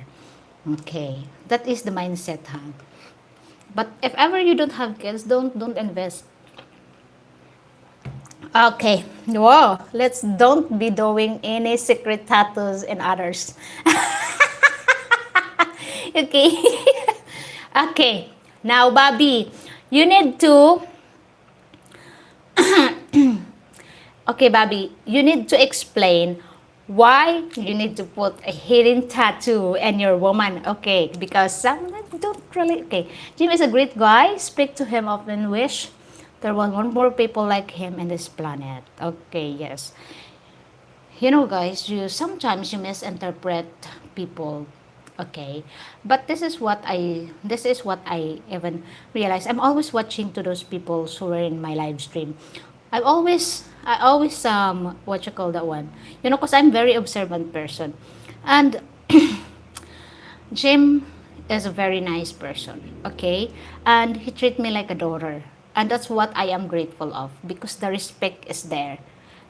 A: Okay. That is the mindset, huh? But if ever you don't have kids, don't invest. Okay. Whoa. Let's don't be doing any secret tattoos in others. Okay. Okay. Now, Bobby, you need to. Okay, Bobby, you need to explain why you need to put a hidden tattoo in your woman. Okay, because some don't really. Okay, Jim is a great guy. Speak to him often. Wish there was one more people like him in this planet. Okay, yes. Guys, you sometimes you misinterpret people. Okay, but this is what I even realize. I'm always watching to those people who are in my live stream. I always what you call that one, because I'm very observant person, and Jim is a very nice person, okay? And he treat me like a daughter. And that's what I am grateful of, because the respect is there,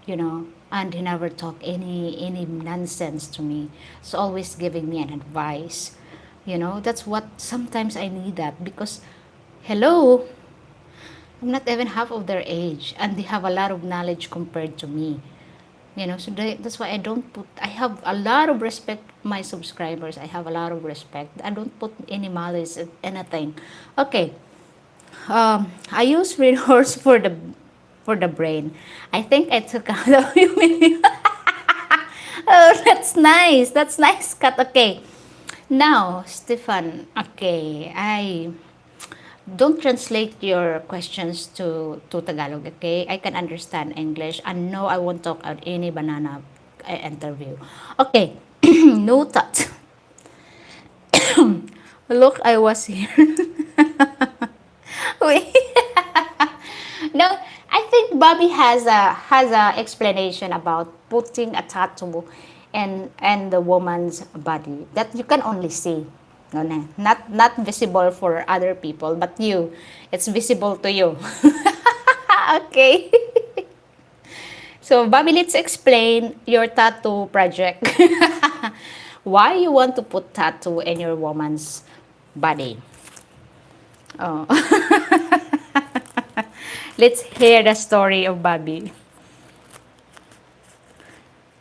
A: and he never talk any nonsense to me. So always giving me an advice. That's what sometimes I need, that because hello, I'm not even half of their age and they have a lot of knowledge compared to me. So that's why I have a lot of respect for my subscribers. I have a lot of respect. I don't put any malice in anything. Okay. I use Red Horse for the brain. I think I took out the human. Oh, that's nice. That's nice cut. Okay. Now, Stefan. Okay. I don't translate your questions to Tagalog, okay? I can understand English, and no, I won't talk out any banana interview. Okay, noted. Look, I was here. Wait. No, I think Bobby has a explanation about putting a tattoo and the woman's body that you can only see. No, no, not visible for other people, but it's visible to you. Okay. So, Bobby, let's explain your tattoo project. Why you want to put tattoo in your woman's body? Oh. Let's hear the story of Bobby.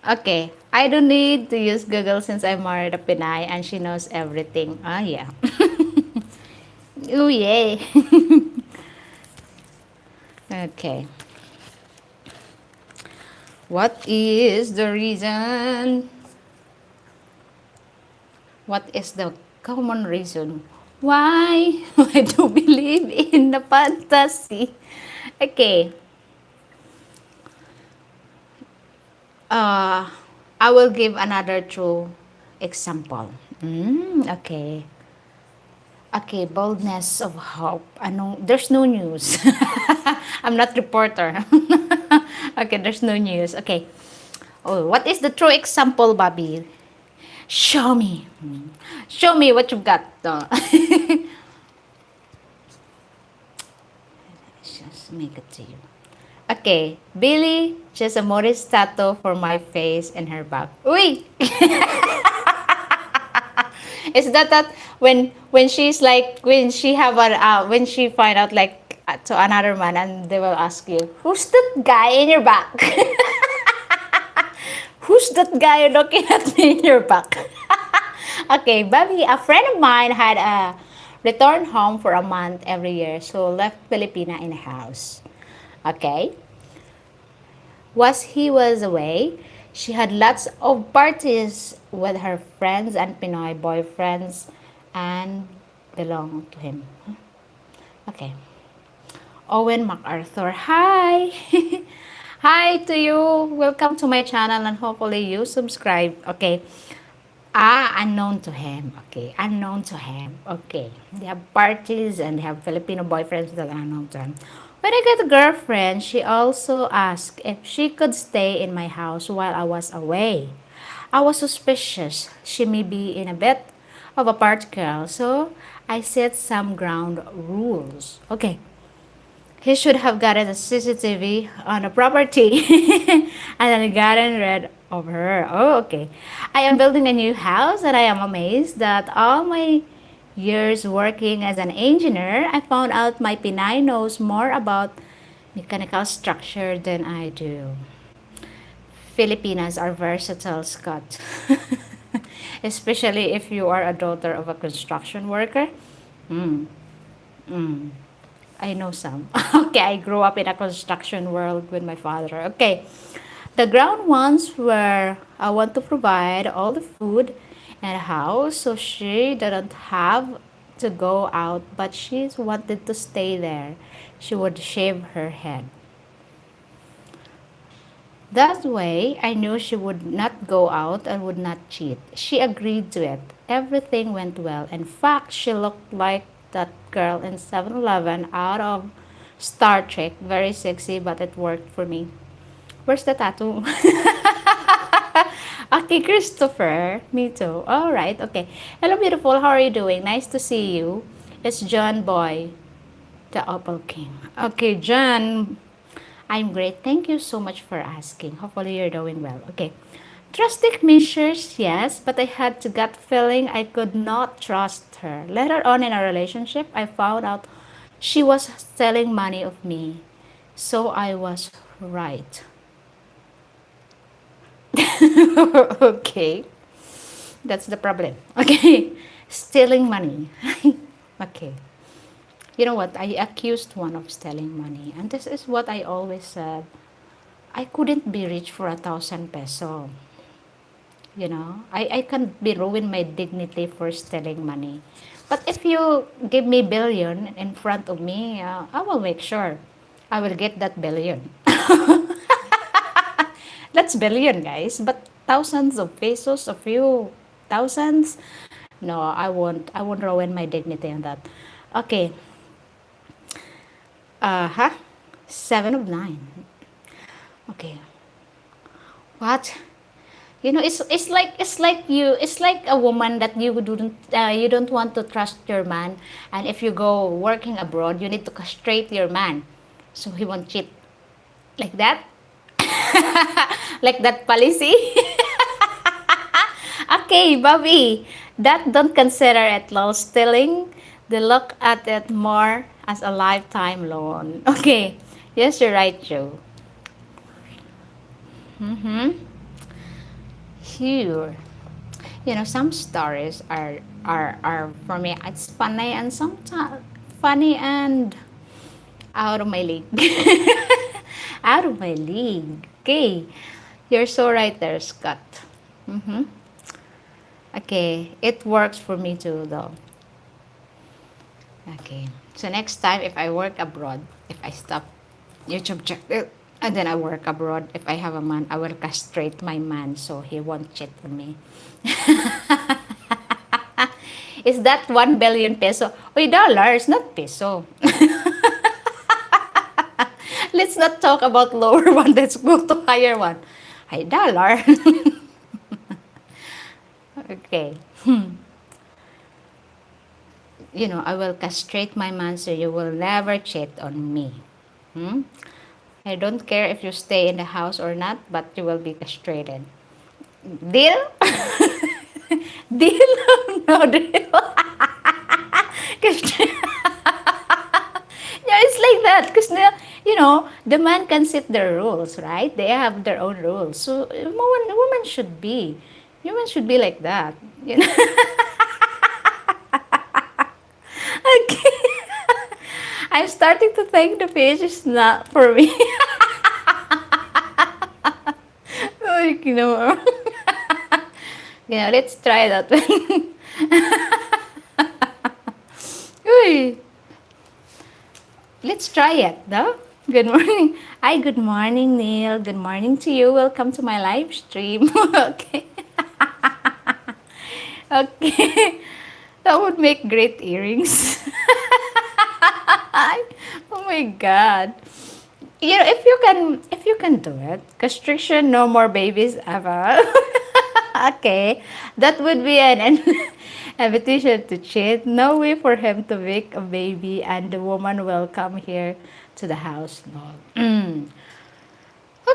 A: Okay, I don't need to use Google since I married a Pinay and she knows everything. Ah, yeah. Oh, yay. Okay. What is the reason? What is the common reason why I do believe in the fantasy? Okay. I will give another true example. Okay. Okay, boldness of hope. There's no news. I'm not reporter. Okay, there's no news. Okay. Oh, what is the true example, Bobby? Show me. Show me what you've got. Just make it to you. Okay, Billy, just a modest tattoo for my face and her back. Uy! Is that when she's like when she have a when she find out like to another man and they will ask you who's that guy in your back? Who's that guy looking at me in your back? Okay, Bobby, a friend of mine had a return home for a month every year, so left Filipina in a house. Okay, was he was away, she had lots of parties with her friends and Pinoy boyfriends and belonged to him. Okay. Owen MacArthur, hi! Hi to you. Welcome to my channel and hopefully you subscribe. Okay. Unknown to him. Okay. Unknown to him. Okay. They have parties and they have Filipino boyfriends that are unknown to him. When I got a girlfriend, she also asked if she could stay in my house while I was away. I was suspicious she may be in a bit of a party girl, so I set some ground rules. Okay. He should have gotten a CCTV on the property and then gotten rid of her. Oh, okay. I am building a new house and I am amazed that all my years working as an engineer, I found out my Pinay knows more about mechanical structure than I do. Filipinas are versatile, Scott. Especially if you are a daughter of a construction worker. Mm. Mm. I know some. Okay, I grew up in a construction world with my father. Okay. The ground ones were I want to provide all the food and a house so she didn't have to go out, but she wanted to stay there. She would shave her head. That way, I knew she would not go out and would not cheat. She agreed to it. Everything went well. In fact, she looked like that girl in 7-Eleven out of Star Trek. Very sexy, but it worked for me. Where's the tattoo? Okay, Christopher. Me too. All right. Okay. Hello, beautiful. How are you doing? Nice to see you. It's John Boy, the Opal King. Okay, John. I'm great. Thank you so much for asking. Hopefully you're doing well. Okay. Drastic measures, yes, but I had to gut feeling I could not trust her. Later on in our relationship, I found out she was stealing money of me. So I was right. Okay. That's the problem. Okay. Stealing money. Okay. You know what? I accused one of stealing money. And this is what I always said. I couldn't be rich for 1,000 peso. You know, I can't be ruin my dignity for stealing money. But if you give me billion in front of me, I will make sure I will get that billion. That's billion, guys. But thousands of pesos, a few thousands, no, I won't. I won't ruin my dignity on that. Okay. Huh? 7 of 9. Okay. What? You know, it's like a woman that you don't want to trust your man, and if you go working abroad, you need to castrate your man, so he won't cheat like that, like that policy. Okay, Bobby, that don't consider it low stealing. They look at it more as a lifetime loan. Okay, yes, you're right, Joe. Mm-hmm. Here, you know, some stories are for me. It's funny and sometimes funny and out of my league. Out of my league. Okay, you're so right there, Scott. Mm-hmm. Okay, it works for me too, though. Okay, so next time if I work abroad, if I stop YouTube check, and then I work abroad, if I have a man, I will castrate my man so he won't cheat on me. Is that 1 billion peso? Oy, dollars, not peso. Let's not talk about lower one. Let's go to higher one. Ay, dollar. Okay. I will castrate my man so you will never cheat on me. Hmm? I don't care if you stay in the house or not, but you will be castrated. Deal? Deal? No deal. Yeah, it's like that because the man can set their rules, right? They have their own rules. So woman should be like that. You know? Okay. I'm starting to think the page is not for me. Like, let's try that one. Uy, let's try it, no? Good morning. Hi, good morning, Neil. Good morning to you. Welcome to my live stream. Okay. Okay. That would make great earrings. Oh my god. If you can do it, castration, no more babies ever. Okay, that would be an invitation to cheat. No way for him to make a baby, and the woman will come here to the house. No.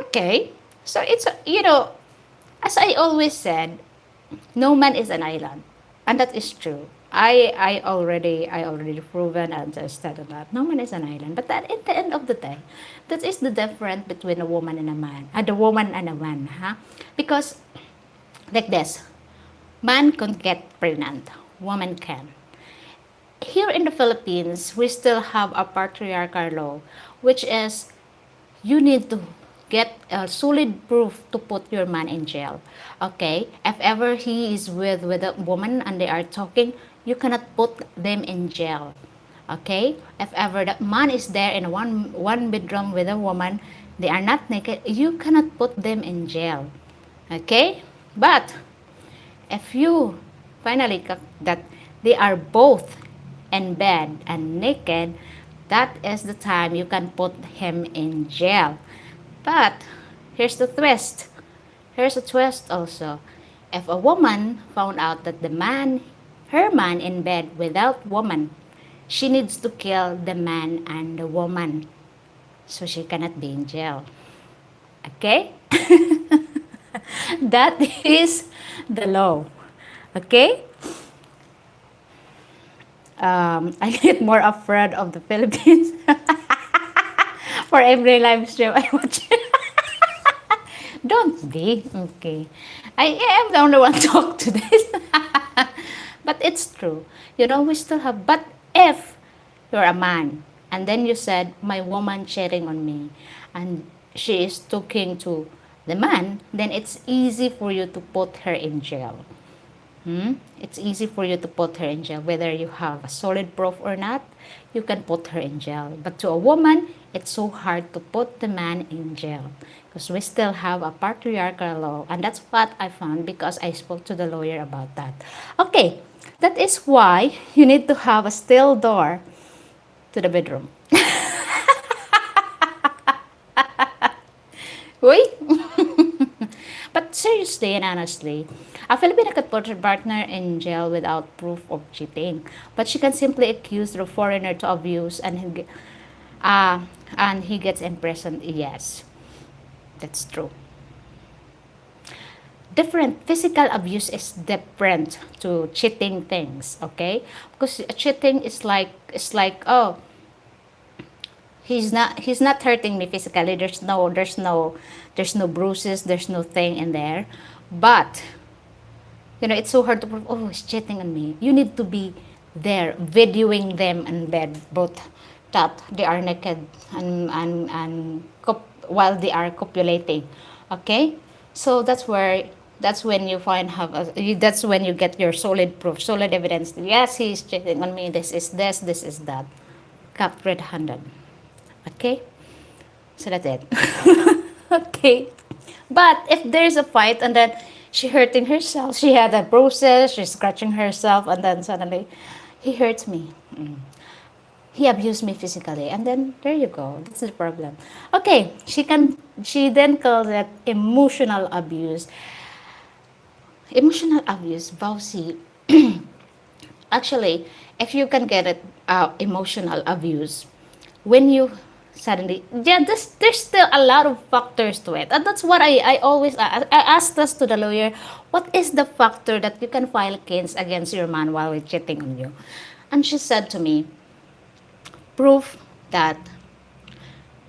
A: Okay, so it's as I always said, no man is an island, and that is true. I already proven and tested on that. No man is an island, but that at the end of the day, that is the difference between a woman and a man, and a woman and a man, huh? Because like this, man can get pregnant, woman can. Here in the Philippines, we still have a patriarchal law, which is you need to get a solid proof to put your man in jail. Okay, if ever he is with a woman and they are talking, you cannot put them in jail. Okay, if ever that man is there in one bedroom with a woman, they are not naked, you cannot put them in jail. Okay, but if you finally that they are both in bed and naked, that is the time you can put him in jail. But here's the twist. Here's a twist also. If a woman found out that her man in bed without woman, she needs to kill the man and the woman. So she cannot be in jail. Okay? That is the law. Okay? I get more afraid of the Philippines for every live stream I watch. Don't be. Okay. I am the only one to talk to this. But it's true. We still have, but if you're a man and then you said, my woman cheating on me, and she is talking to the man, then it's easy for you to put her in jail. It's easy for you to put her in jail. Whether you have a solid proof or not, you can put her in jail. But to a woman, it's so hard to put the man in jail because we still have a patriarchal law. And that's what I found because I spoke to the lawyer about that. Okay, that is why you need to have a steel door to the bedroom. Wait. But seriously and honestly, a Filipina could put her partner in jail without proof of cheating. But she can simply accuse the foreigner to abuse and he gets imprisoned. Yes, that's true. Different physical abuse is different to cheating things, okay? Because cheating is like oh, he's not hurting me physically. There's no bruises, there's no thing in there. But it's so hard to prove, oh, he's cheating on me. You need to be there videoing them in bed, both that they are naked while they are copulating. Okay? So that's when you that's when you get your solid proof, solid evidence. Yes, he's cheating on me. This is that. Cap red-handed. Okay? So that's it. Okay. But if there's a fight and then she hurting herself, she had a bruises, she's scratching herself, and then suddenly he hurts me. he abused me physically, and then there you go, that's the problem. Okay, she then calls it emotional abuse. Emotional abuse, Vauci. Actually, if you can get it, emotional abuse, when you suddenly, yeah, there's still a lot of factors to it, and that's what I always, I asked this to the lawyer, what is the factor that you can file case against your man while he's cheating on you? And she said to me, proof that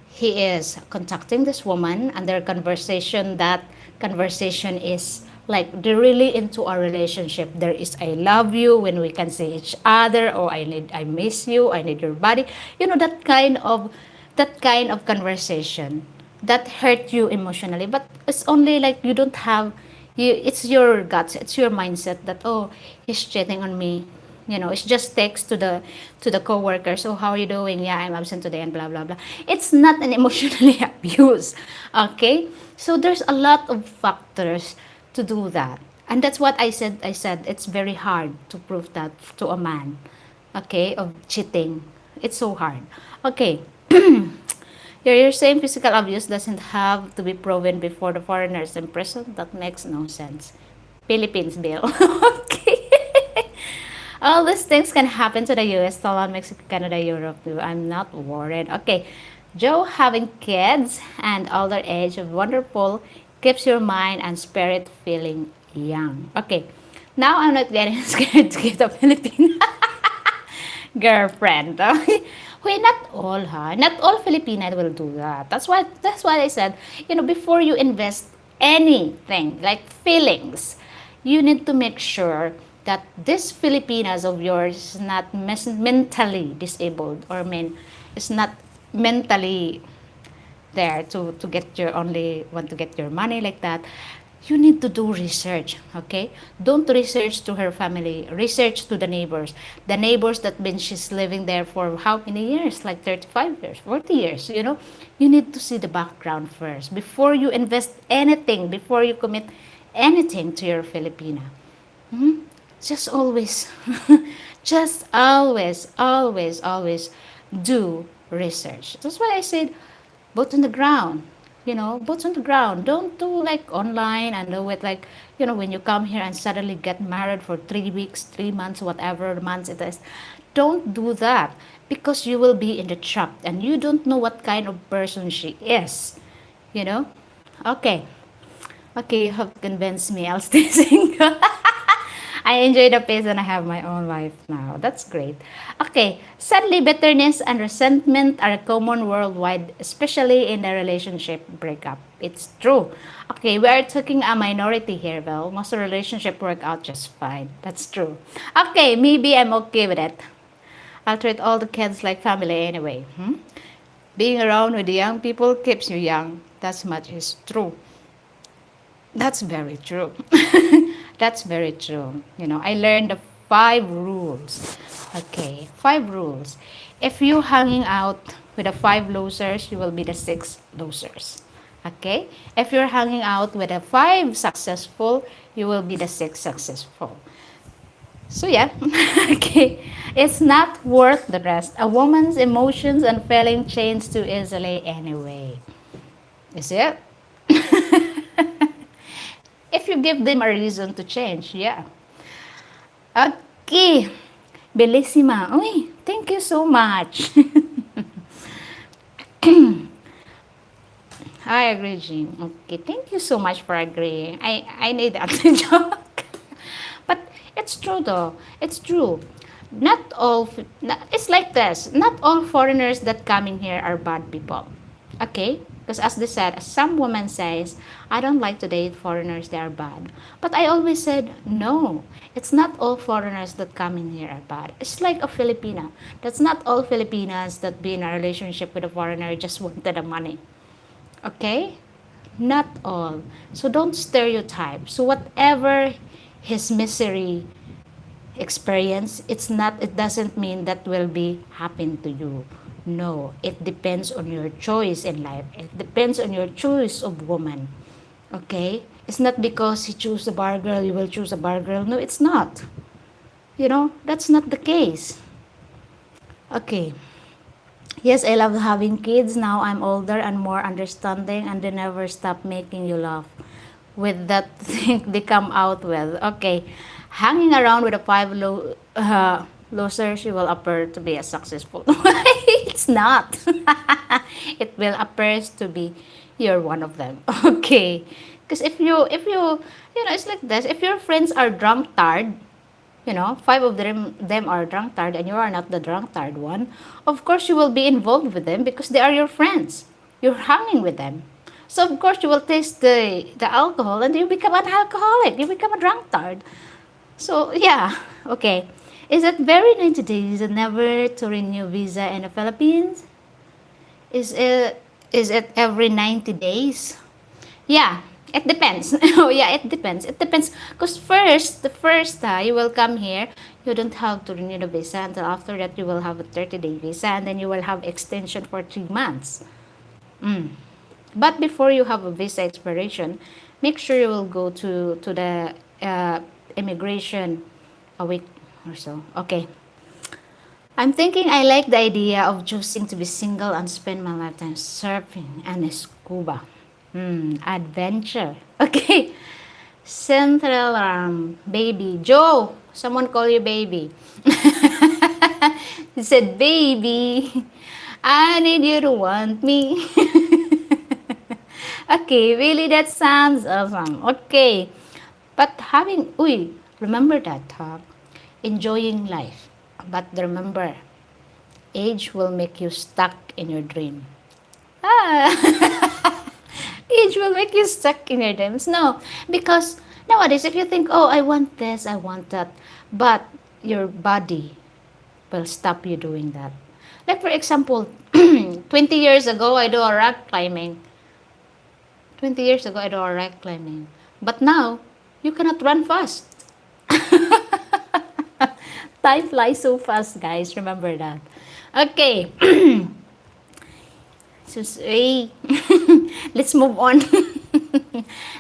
A: he is contacting this woman, and their conversation, that conversation is like they're really into our relationship. There is I love you when we can see each other, or I miss you, I need your body, that kind of conversation that hurt you emotionally. But it's only like you don't have, it's your guts, it's your mindset that, oh, he's cheating on me. It's just text to the coworkers. Oh, how are you doing? Yeah, I'm absent today, and blah blah blah. It's not an emotionally abuse. Okay, so there's a lot of factors to do that, and that's what I said it's very hard to prove that to a man, okay, of cheating. It's so hard. Okay. You're saying physical abuse doesn't have to be proven before the foreigners in prison? That makes no sense. Philippines bill. Okay. All these things can happen to the US, Taiwan, Mexico, Canada, Europe too. I'm not worried. Okay. Joe, having kids and older age of wonderful keeps your mind and spirit feeling young. Okay. Now I'm not getting scared to get a Filipino girlfriend. Wait, not all, huh? Not all Filipinas will do that. That's why I said, before you invest anything like feelings, you need to make sure that this Filipinas of yours is not mentally disabled, or is not mentally there to get your only want to get your money like that. You need to do research. Okay, don't research to her family, research to the neighbors that been she's living there for how many years, like 35 years, 40 years. You need to see the background first before you invest anything, before you commit anything to your Filipina. Hmm? Just always just always do research. That's why I said boots on the ground. Boots on the ground. Don't do like online and do it like, when you come here and suddenly get married for 3 weeks, 3 months, whatever months it is. Don't do that, because you will be in the trap and you don't know what kind of person she is. You know? Okay. Okay, you have convinced me. I'll stay single. I enjoy the pace and I have my own life now. That's great. Okay, sadly, bitterness and resentment are common worldwide, especially in the relationship breakup. It's true. Okay, we are talking a minority here, well. Most relationship work out just fine. That's true. Okay, maybe I'm okay with it. I'll treat all the kids like family anyway. Being around with the young people keeps you young. That's much is true. That's very true. That's very true. I learned the 5 rules. Okay, 5 rules. If you hanging out with the 5 losers, you will be the 6 losers. Okay? If you're hanging out with the 5 successful, you will be the 6 successful. So yeah, okay. It's not worth the rest. A woman's emotions and feelings change too easily anyway. Is it? If you give them a reason to change, yeah. Okay. Bellissima. Uy, thank you so much. I agree, Jean. Okay, thank you so much for agreeing. I need that joke. But it's true though. It's true. It's like this. Not all foreigners that come in here are bad people. Okay? Because as they said, some woman says, I don't like to date foreigners, they are bad. But I always said, no, it's not all foreigners that come in here are bad. It's like a Filipina. That's not all Filipinas that be in a relationship with a foreigner just wanted the money. Okay? Not all. So don't stereotype. So whatever his misery experience, it doesn't mean that will be happen to you. No, it depends on your choice in life. It depends on your choice of woman. Okay? It's not because he choose a bar girl, you will choose a bar girl. No, it's not. That's not the case. Okay. Yes, I love having kids. Now I'm older and more understanding, and they never stop making you laugh with that thing they come out with. Okay, hanging around with a losers, you will appear to be a successful. It's not. It will appear to be you're one of them. Okay, because if you it's like this. If your friends are drunk tired, five of them are drunkard and you are not the drunkard one, of course you will be involved with them because they are your friends. You're hanging with them. So of course you will taste the alcohol and you become an alcoholic. You become a drunkard. So yeah, okay. Is it very 90 days and never to renew visa in the Philippines? Is it every 90 days? Yeah, it depends. Oh yeah, it depends. It depends. Because the first you will come here, you don't have to renew the visa until after that you will have a 30-day visa and then you will have extension for 3 months. Mm. But before you have a visa expiration, make sure you will go to the immigration a week or so. Okay. I'm thinking I like the idea of choosing to be single and spend my lifetime surfing and scuba. Adventure. Okay. Central baby. Joe, someone call you baby. He said, baby, I need you to want me. Okay, really, that sounds awesome. Okay. But remember that talk. Enjoying life. But remember, age will make you stuck in your dream. Ah. Age will make you stuck in your dreams. No, because nowadays, if you think, oh, I want this, I want that, but your body will stop you doing that. Like, for example, 20 years ago, I do a rock climbing. 20 years ago, I do a rock climbing. But now, you cannot run fast. Time flies so fast, guys. Remember that. Okay. So, let's move on.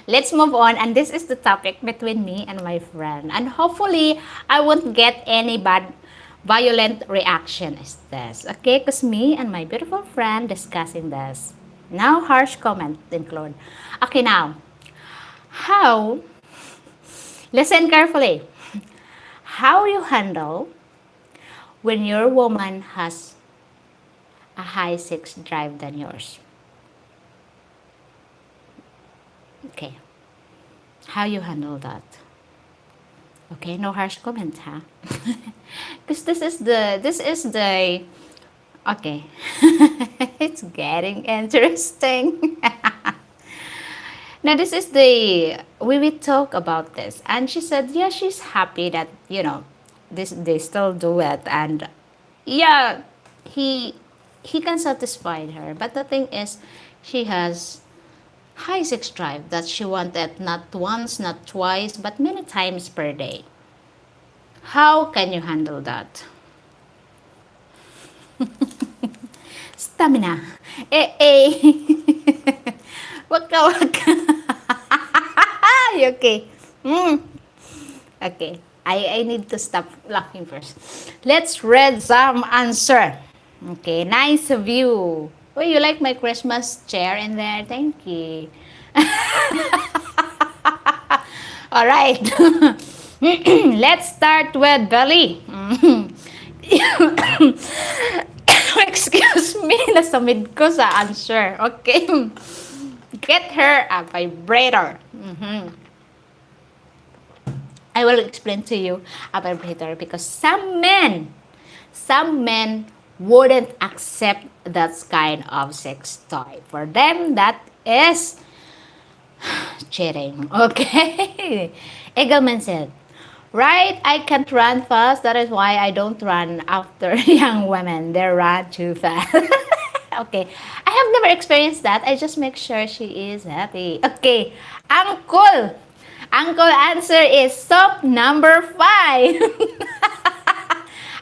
A: Let's move on. And this is the topic between me and my friend. And hopefully, I won't get any violent reaction is this. Okay? Because me and my beautiful friend discussing this. Now, harsh comment include. Okay, now. How, listen carefully. How you handle when your woman has a high sex drive than yours? Okay. How you handle that? Okay, no harsh comment, huh? Because this is the okay. It's getting interesting. Now this is the we talk about this, and she said, yeah, she's happy that this they still do it, and yeah, he he can satisfy her. But the thing is, she has high sex drive that she wanted not once, not twice, but many times per day. How can you handle that? Stamina. Eh. Waka waka. Okay. Okay. I need to stop laughing first. Let's read some answer. Okay. Nice view. Oh, you like my Christmas chair in there? Thank you. All right. Let's start with Belly. Excuse me, nasa mid ko sa answer. Okay. Get her a vibrator. I will explain to you a vibrator because some men wouldn't accept that kind of sex toy. For them, that is cheating. Okay. Eagleman said, right, I can't run fast. That is why I don't run after young women. They run too fast. Okay. I have never experienced that. I just make sure she is happy. Okay. Uncle. Uncle answer is soap number 5.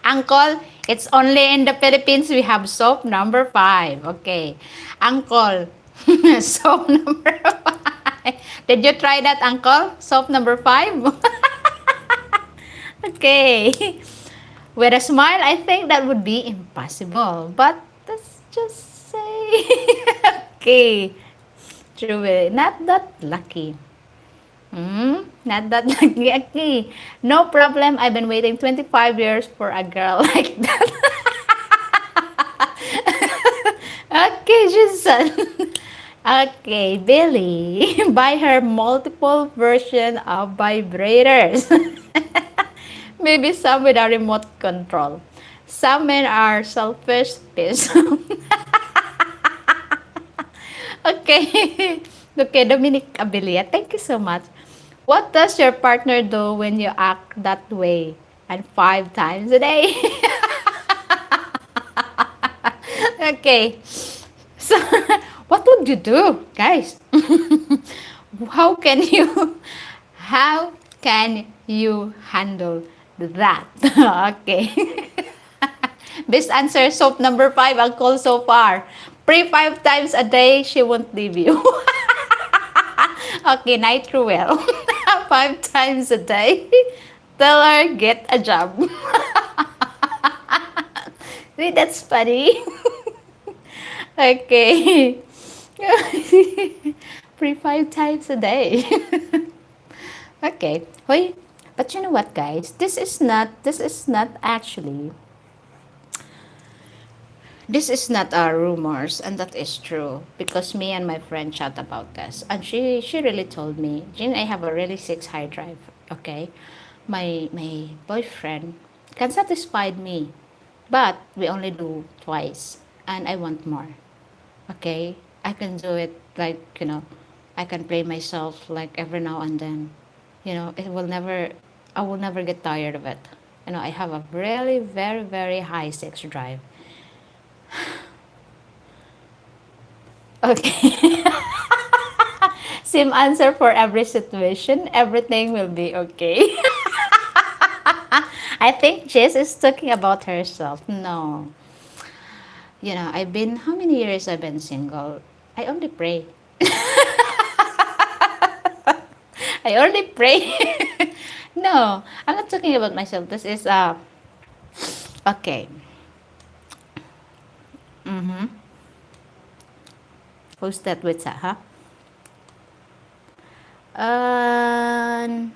A: Uncle, it's only in the Philippines we have soap number 5. Okay. Uncle, soap number 5. Did you try that, Uncle? Soap number 5? Okay. With a smile, I think that would be impossible. But that's just say. Okay. True. Not that lucky. Not that lucky. Okay. No problem. I've been waiting 25 years for a girl like that. Okay, Jason. Okay, Billy. Buy her multiple version of vibrators. Maybe some with a remote control. Some men are selfish piece. Okay. Okay, Dominic Abilia, thank you so much. What does your partner do when you act that way? And 5 times a day? Okay. So, what would you do, guys? How can you how can you handle that? Okay. Best answer, soap number 5, uncle so far. Pray 5 times a day, she won't leave you. Okay, night well. 5 times a day. Tell her, get a job. Wait, that's funny. Okay. Pray 5 times a day. Okay. Hoy, but you know what, guys? This is not rumors, and that is true because me and my friend chat about this, and she really told me, Jean, I have a really 6 high drive. Okay, my boyfriend can satisfy me, but we only do twice, and I want more. Okay, I can do it like I can play myself like every now and then. I will never get tired of it. I have a really very very high sex drive. Okay. Same answer for every situation. Everything will be okay. I think Jess is talking about herself. No. I've been, how many years I've been single? I only pray. I only pray. No, I'm not talking about myself. This is, okay. Mm-hmm. Who's that with that, huh? Um,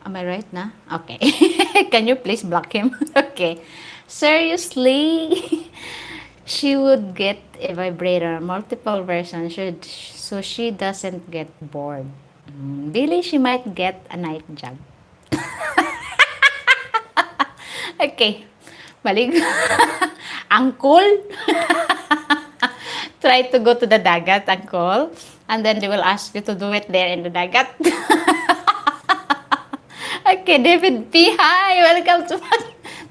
A: am I right na? Okay. Can you please block him? Okay. Seriously? She would get a vibrator, multiple versions, so she doesn't get bored. Really, she might get a night job. Okay. Malig. Uncle, try to go to the dagat, uncle. And then they will ask you to do it there in the dagat. Okay, David P. Hi, welcome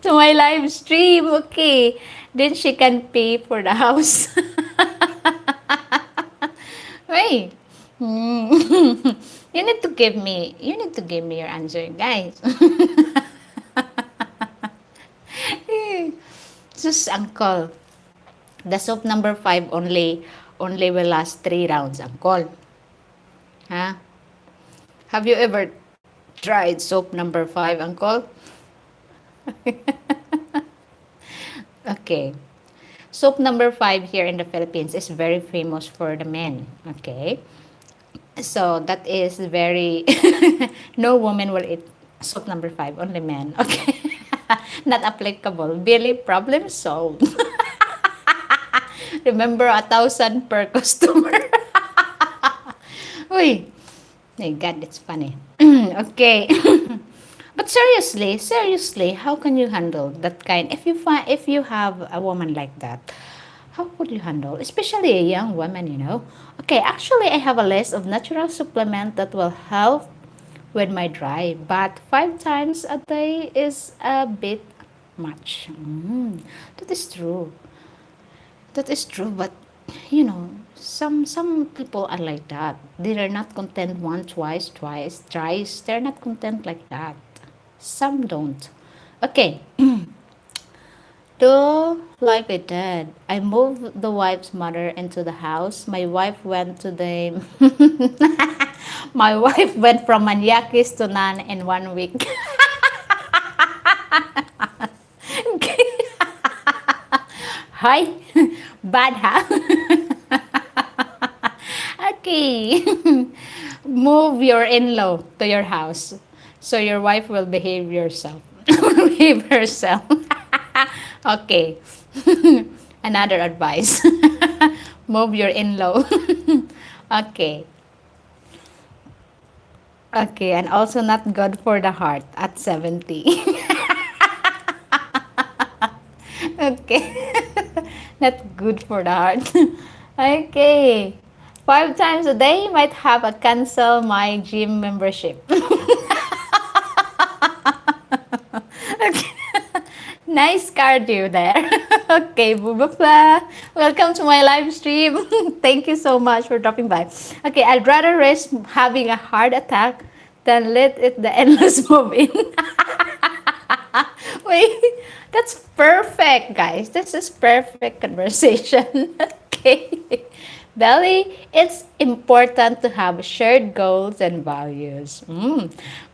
A: to my live stream. Okay, then she can pay for the house. Wait. You need to give me your answer, guys. Just uncle. The soap number 5 only will last 3 rounds, uncle. Huh? Have you ever tried soap number 5, uncle? Okay. Soap number 5 here in the Philippines is very famous for the men. Okay. So that is very no woman will eat soap number 5, only men. Okay. Not applicable. Billy, problem solved. Remember, 1,000 per customer. Uy, my God, it's funny. Okay. But seriously, how can you handle that kind? If you have a woman like that, how would you handle, especially a young woman? Okay, actually, I have a list of natural supplement that will help with my drive, but 5 times a day is a bit much. That is true. That is true, but some people are like that. They are not content once, twice, thrice. They're not content like that. Some don't. Okay. Do like I did. I moved the wife's mother into the house. My wife went to the my wife went from maniakis to none in 1 week. Hi, bad huh? Okay. Move your in-law to your house so your wife will behave yourself. Behave herself. Okay. Another advice. Move your in-law. Okay. Okay, and also not good for the heart at 70. Okay. Not good for the heart. Okay. 5 times a day might have a cancel my gym membership. Okay. Nice cardio there. Okay, Bubafla. Welcome to my live stream. Thank you so much for dropping by. Okay, I'd rather risk having a heart attack than let it the endless move in. Wait, that's perfect, guys. This is perfect conversation. Okay. Belly, it's important to have shared goals and values.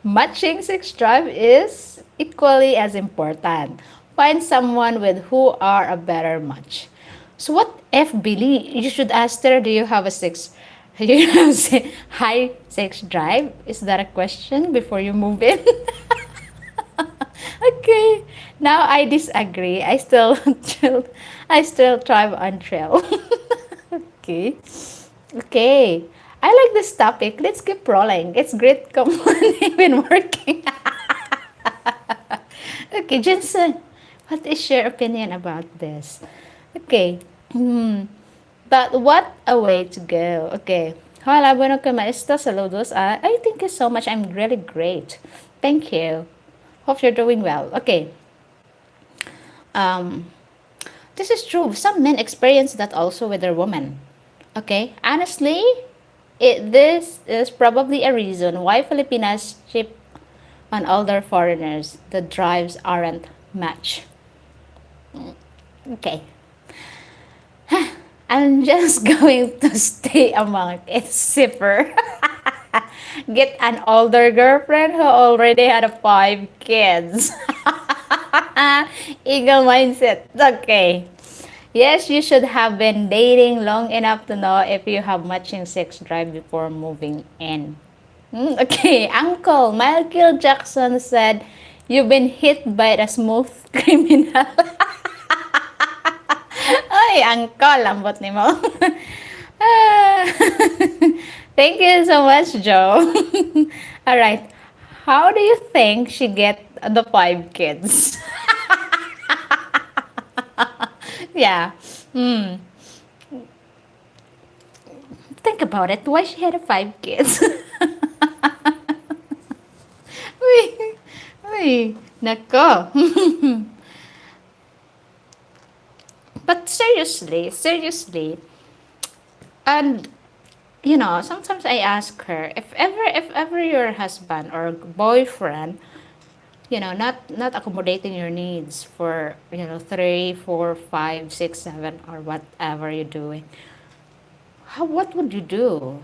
A: Matching sex drive is equally as important. Find someone with who are a better match. So what if Billy? You should ask her. Do you have a sex? You have high sex drive? Is that a question before you move in? Okay. Now I disagree. I still thrive on trail. Okay. Okay. I like this topic. Let's keep rolling. It's great. Come on, even working. Okay, Jensen, what is your opinion about this? Okay. But what a way to go. Okay. Hola, bueno que maestra. Saludos. Thank you so much. I'm really great. Thank you. Hope you're doing well. Okay. Um, this is true. Some men experience that also with their women. Okay. Honestly, this is probably a reason why Filipinas ship on older foreigners. The drives aren't match. Okay. I'm just going to stay among it, zipper. Get an older girlfriend who already had 5 kids. Eagle mindset. Okay. Yes, you should have been dating long enough to know if you have matching sex drive before moving in. Okay, Uncle Michael Jackson said, "You've been hit by a smooth criminal." Ay, Uncle, lambot ni mo. Ah, thank you so much, Joe. All right. How do you think she get the 5 kids? Yeah. Think about it. Why she had 5 kids? Uy, uy, nako. But seriously, and sometimes I ask her if ever your husband or boyfriend, not accommodating your needs for 3, 4, 5, 6, 7 or whatever you're doing. What would you do?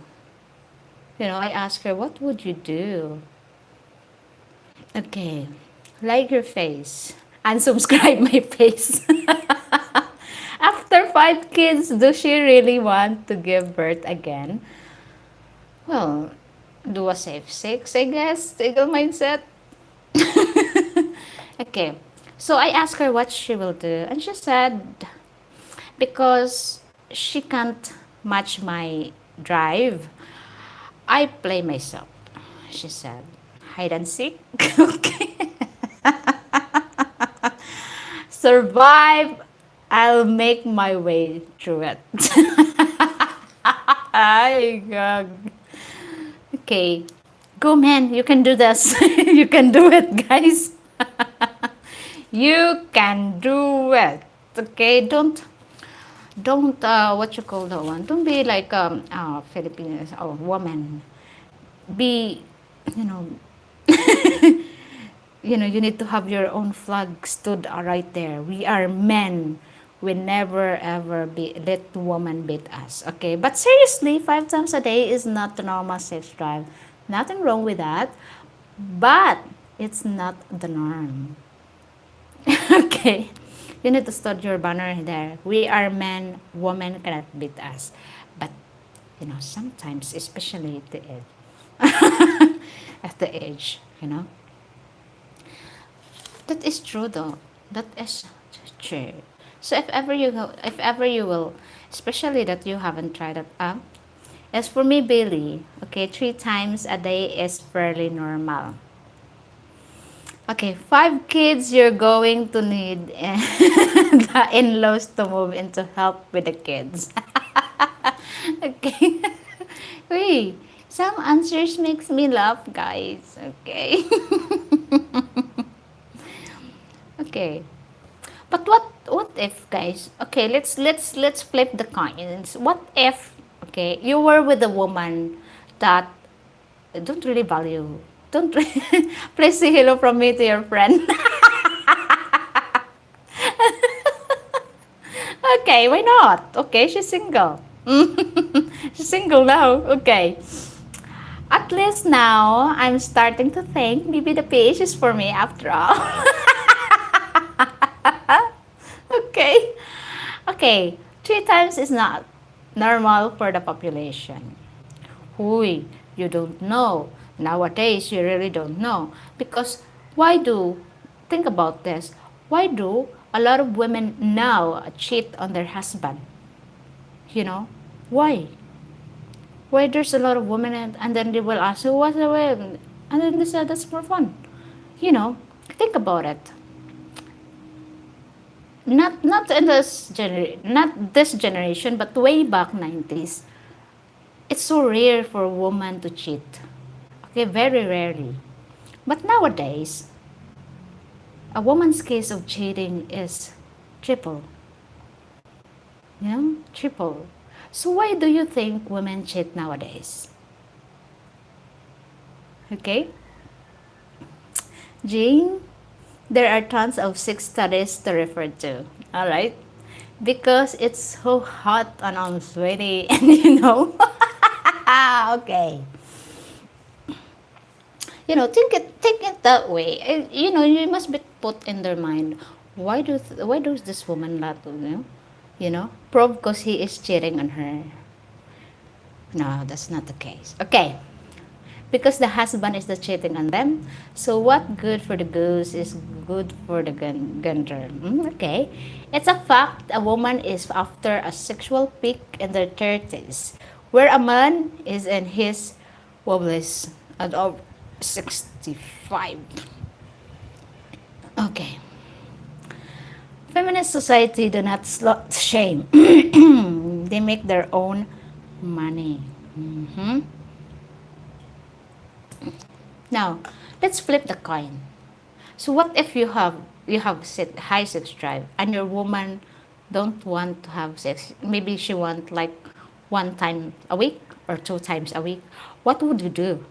A: I ask her, what would you do? Okay, like your face, unsubscribe my face. After 5 kids, does she really want to give birth again? Well, do a safe sex, I guess. Eagle mindset. Okay. So I asked her what she will do, and she said because she can't match my drive, I play myself. She said, hide and seek. Okay. Survive. I'll make my way through it. Ay, God. Okay. Go, man. You can do this. You can do it, guys. You can do it. Okay. Don't what you call that one. Don't be like Filipinos or woman. Be, you know, you need to have your own flag stood right there. We are men. We never ever let woman beat us. Okay, but seriously, 5 times a day is not the normal sex drive. Nothing wrong with that, but it's not the norm. Okay? You need to start your banner there. We are men, women cannot beat us. But, sometimes, especially at the age, at the age, that is true though. That is true. So if ever you will, especially that you haven't tried it out. As for me, Bailey, okay, 3 times a day is fairly normal. Okay, 5 kids, you're going to need the in-laws to move in to help with the kids. Okay. Wait, some answers makes me laugh, guys. Okay. Okay. But what if, guys? Okay, let's flip the coins. What if, okay, you were with a woman that don't really value, don't please say hello from me to your friend. Okay, why not? Okay, she's single. She's single now. Okay. At least now I'm starting to think maybe the PH is for me after all. Okay. Okay. 3 times is not normal for the population. Huy, you don't know. Nowadays, you really don't know. Because why do, think about this, why do a lot of women now cheat on their husband? You know? Why? Why there's a lot of women and then they will ask, who was the way? And then they said, that's for fun. Think about it. Not this generation, but way back 90s, it's so rare for a woman to cheat. Okay, very rarely. But nowadays, a woman's case of cheating is triple. Triple. So why do you think women cheat nowadays? Okay? Jane, there are tons of sex studies to refer to. Alright? Because it's so hot and I'm sweaty and okay. Think it that way. You must be put in their mind. Why does this woman not prove because he is cheating on her? No, that's not the case. Okay, because the husband is the cheating on them. So what good for the goose is good for the gander. Okay, it's a fact. A woman is after a sexual peak in their 30s, where a man is in his wobblies at of 65. Okay. Feminist society do not slut shame. They make their own money. Now, let's flip the coin. So what if you have high sex drive and your woman don't want to have sex? Maybe she want like 1 time a week or 2 times a week. What would you do?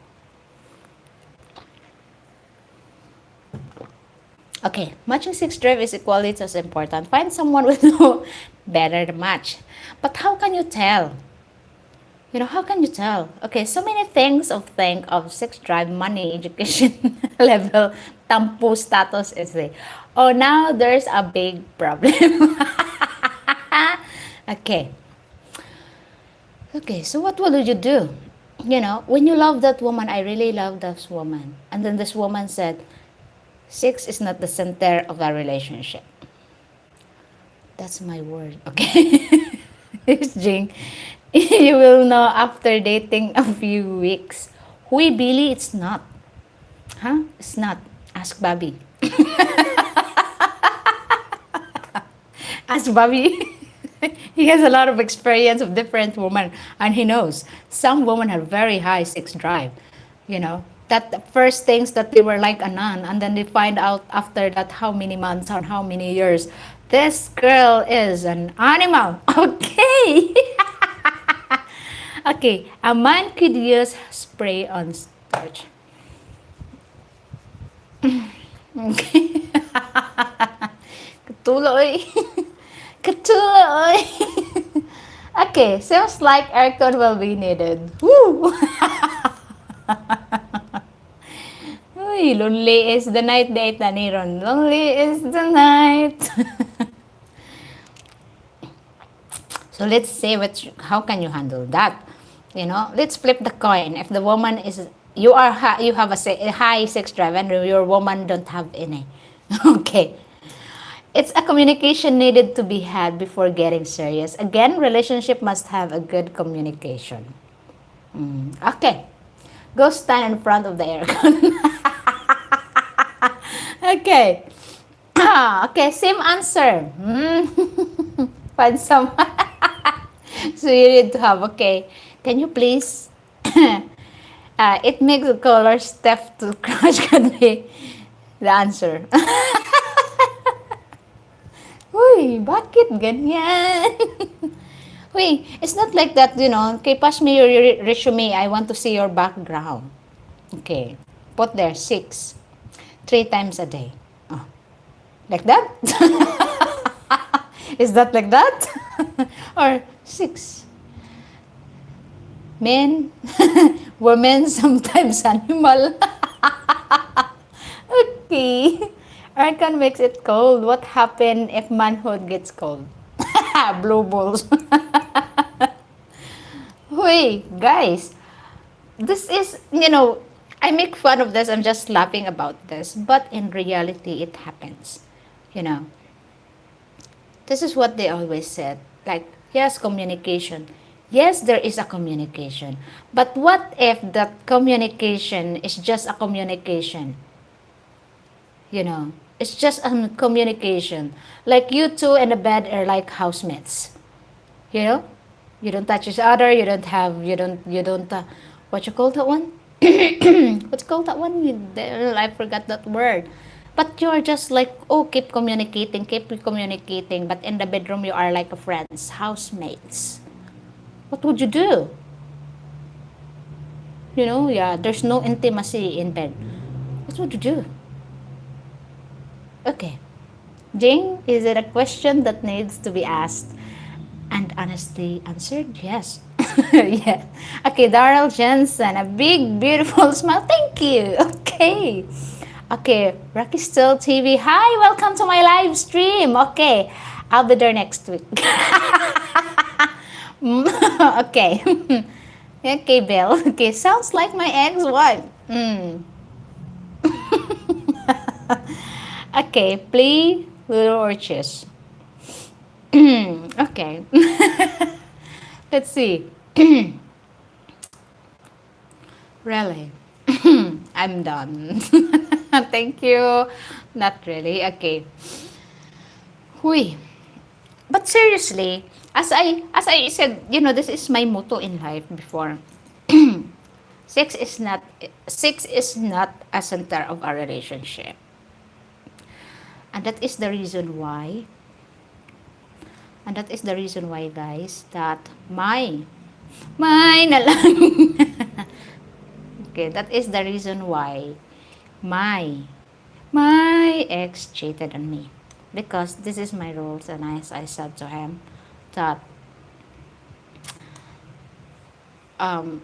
A: Okay, matching sex drive is equally as important. Find someone with no better match. But how can you tell? How can you tell? Okay, so many things of think of sex drive, money, education level, tampo status is there. Oh, now there's a big problem. Okay. Okay, so what will you do? When you love that woman, I really love this woman. And then this woman said, sex is not the center of our relationship. That's my word, okay? Here's Jing. You will know after dating a few weeks. Huy, Billy, it's not. Huh? It's not. Ask Bobby. Ask Bobby. He has a lot of experience of different women and he knows some women have very high sex drive. That the first things that they were like a nun and then they find out after that how many months or how many years this girl is an animal. Okay. Okay, a man could use spray on starch. Okay. Katuloy. Katuloy. Okay, seems like aircon will be needed. Woo! Lonely is the night, date na ni Ron. Lonely is the night. So let's say how can you handle that? Let's flip the coin. If the woman is you have a high sex drive and your woman don't have any. Okay. It's a communication needed to be had before getting serious. Again, relationship must have a good communication. Okay. Go stand in front of the aircon. Okay. Okay, same answer. Find some. So you need to have, okay. Can you please? It makes the color step to crush can be the answer. Uy, bakit ganyan? Uy, it's not like that, Okay, pass me your resume. I want to see your background. Okay. Put there 6. 3 times a day. Oh, like that? Is that like that? Or 6. Men, women, sometimes animal. Okay. Arkan makes it cold. What happens if manhood gets cold? Blue balls. Hey, guys. This is, I make fun of this. I'm just laughing about this. But in reality, it happens. You know, this is what they always said. Like, yes, communication. Yes, there is a communication. But what if that communication is just a communication? It's just a communication. Like you two in the bed are like housemates. You know, you don't touch each other. You don't. What you call that one? What's called that one? I forgot that word. But you're just like, oh, keep communicating. But in the bedroom, you are like friends, housemates. What would you do? Yeah, there's no intimacy in bed. What would you do? Okay. Jing, is it a question that needs to be asked and honestly answered? Yes. Yeah. Okay, Daryl Jensen, a big, beautiful smile. Thank you. Okay. Okay, Rocky Still TV. Hi, welcome to my live stream. Okay, I'll be there next week. Okay. Okay, Bill. Okay, sounds like my ex-wife. Okay, play Little Orches. Okay. Let's see. Really? I'm done. Thank you. Not really. Okay. Hui. But seriously, as I said, this is my motto in life before. Sex is not a center of our relationship. And that is the reason why guys, that my na lang. Okay, that is the reason why my ex cheated on me. Because this is my rules, and as I said to him that um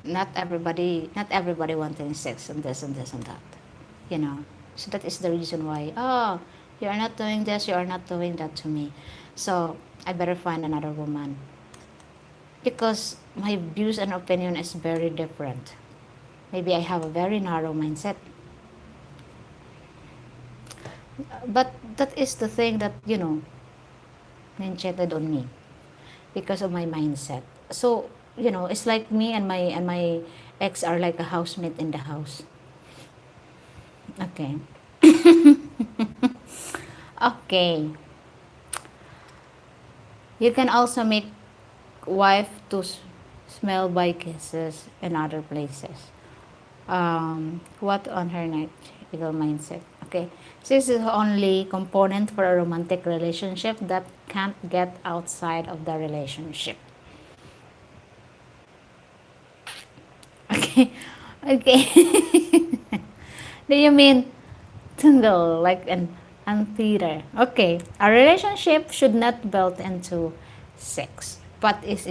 A: not everybody wanting sex and this and this and that. So that is the reason why, oh, you are not doing this, you are not doing that to me. So I better find another woman. Because my views and opinion is very different. Maybe I have a very narrow mindset. But that is the thing that, cheated on me because of my mindset. So, it's like me and my ex are like a housemate in the house. Okay. Okay. You can also make wife to smell by kisses in other places. What on her night eagle mindset? Okay. This is the only component for a romantic relationship that can't get outside of the relationship. Okay. Okay. Do you mean tingle like an theater? Okay. A relationship should not build into sex, but it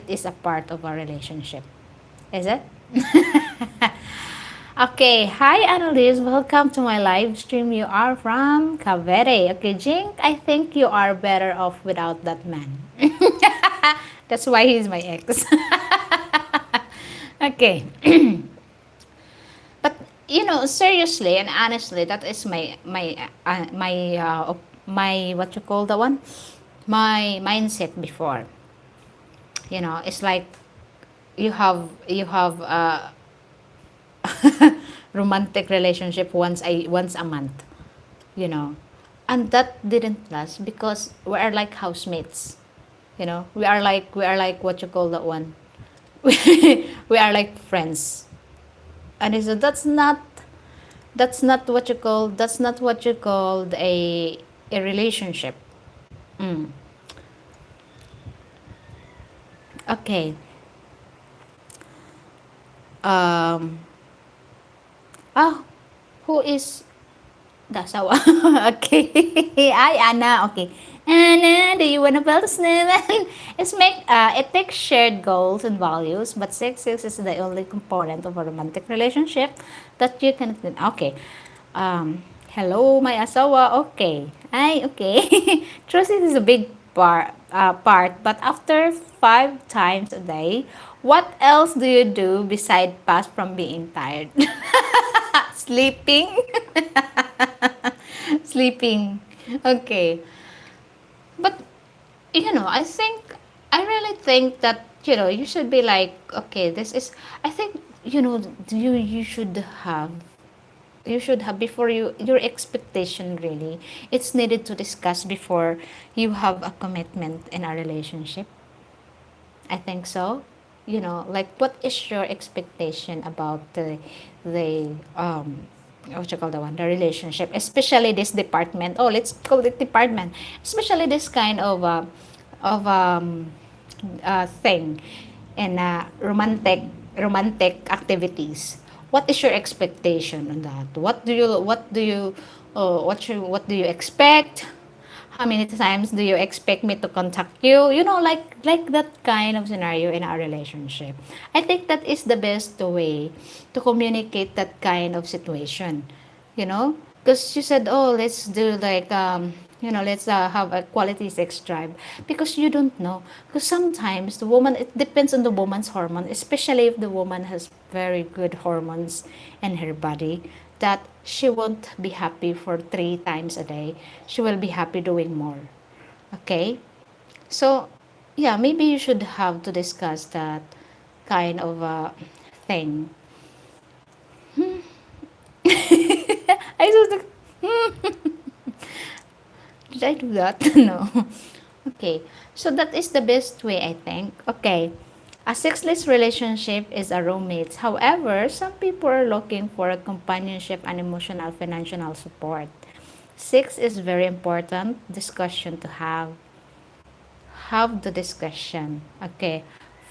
A: is a part of a relationship. Is it? Okay, hi Annalise, welcome to my live stream. You are from Cavite. Okay, Jink, I think you are better off without that man. That's why he's my ex. Okay, but seriously and honestly, that is my what you call the one, my mindset before. It's like you have romantic relationship once a month, you know and that didn't last because we are like housemates. We are like what you call that one. We are like friends. And so that's not what you call a relationship. mm. Okay. um oh, who is the asawa? Okay. Ay, Anna. Okay. Anna, do you want to build a snowman? It takes shared goals and values, but sex is the only component of a romantic relationship that you can. Okay. Hello, my asawa. Okay. Ay, okay. Trust is a big part, but after 5 times a day, what else do you do beside pass from being tired? Sleeping. Sleeping. Okay. But I really think that you should be like, okay, this is I think you should have before your expectation, really, it's needed to discuss before you have a commitment in a relationship. I think so. Like, what is your expectation about the what you call the one, the relationship, especially this department. Oh, let's call it department, especially this kind of thing, and romantic activities. What is your expectation on that? What do you expect? How many times do you expect me to contact you? Like that kind of scenario in our relationship. I think that is the best way to communicate that kind of situation. You know, because you said, oh, let's do like let's have a quality sex drive, because you don't know. Because sometimes the woman, it depends on the woman's hormone, especially if the woman has very good hormones in her body, that she won't be happy for 3 times a day. She will be happy doing more. Okay? So, yeah, maybe you should have to discuss that kind of thing. I just, did I do that? No. Okay. So that is the best way, I think. Okay. A sexless relationship is a roommate. However, some people are looking for a companionship and emotional financial support. Sex is very important discussion to have. Have the discussion. Okay.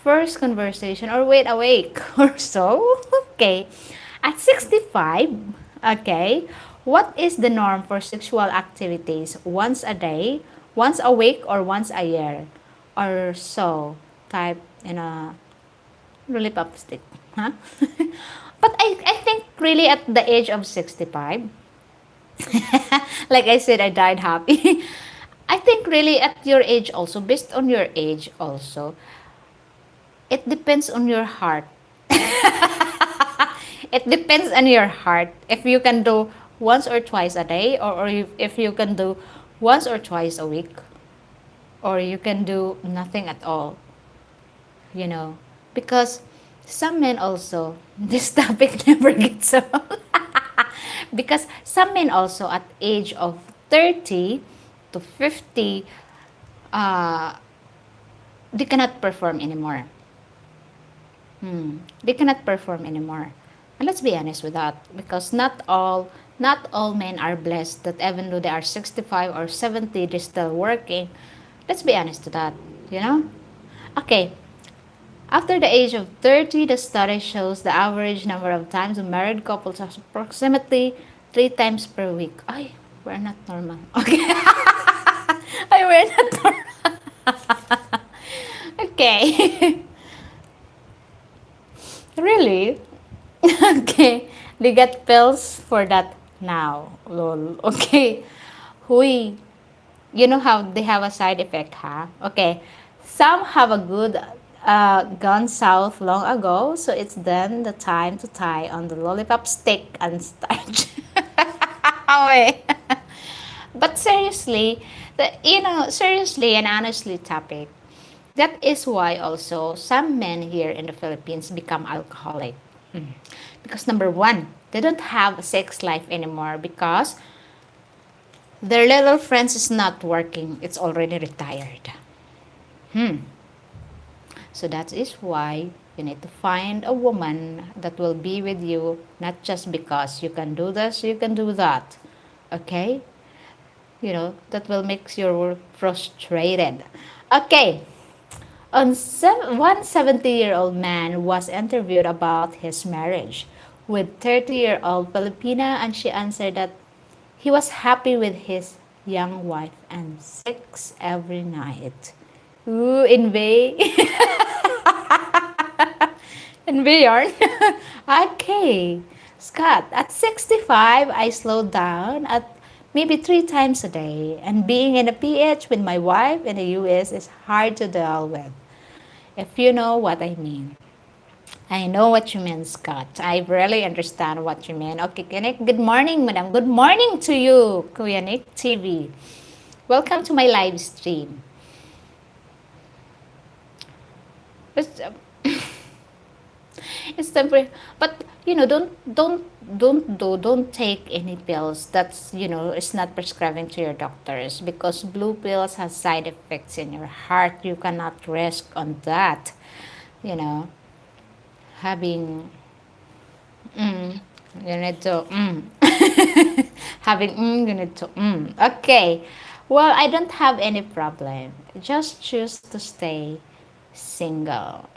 A: First conversation, or wait a week or so. Okay. At 65, okay, what is the norm for sexual activities? Once a day, once a week, or once a year? Or so. Type in a really pop stick. Huh? But I think really at the age of 65, like I said, I died happy. I think really at your age also, based on your age also, it depends on your heart. It depends on your heart. If you can do once or twice a day, or if you can do once or twice a week, or you can do nothing at all, you know. Because some men also, this topic never gets old. Because some men also at age of 30 to 50, uh, they cannot perform anymore. They cannot perform anymore. And let's be honest with that, because not all men are blessed that even though they are 65 or 70, they're still working. Let's be honest to that, you know? Okay, after the age of 30, the study shows the average number of times a married couples has approximately 3 times per week. Ay, we're not normal. Okay. Ay, we're not normal. Okay. Really? Okay, they get pills for that now. Lol. Okay. Hui, you know how they have a side effect, huh? Okay. Some have a good gone south long ago, so it's then the time to tie on the lollipop stick and start. Wait. But seriously, seriously and honestly topic, that is why also some men here in the Philippines become alcoholic. Mm. Because number one, they don't have a sex life anymore because their little friends is not working. It's already retired. Hmm. So that is why you need to find a woman that will be with you, not just because you can do this, you can do that. Okay? That will make you frustrated. Okay. One 70-year-old man was interviewed about his marriage with 30-year-old Filipina, and she answered that he was happy with his young wife and sex every night. Ooh, in Bay. In Bayern. Okay. Scott, at 65, I slowed down at maybe 3 times a day. And being in a PH with my wife in the US is hard to deal with. If you know what I mean. I know what you mean, Scott. I really understand what you mean. Okay, Nick, good morning, madam. Good morning to you, Kuya Nick TV. Welcome to my live stream. It's, it's temporary, but don't take any pills that's is not prescribing to your doctors, because blue pills has side effects in your heart. You cannot risk on that. You know, having you need to having you need to okay. Well, I don't have any problem. Just choose to stay single.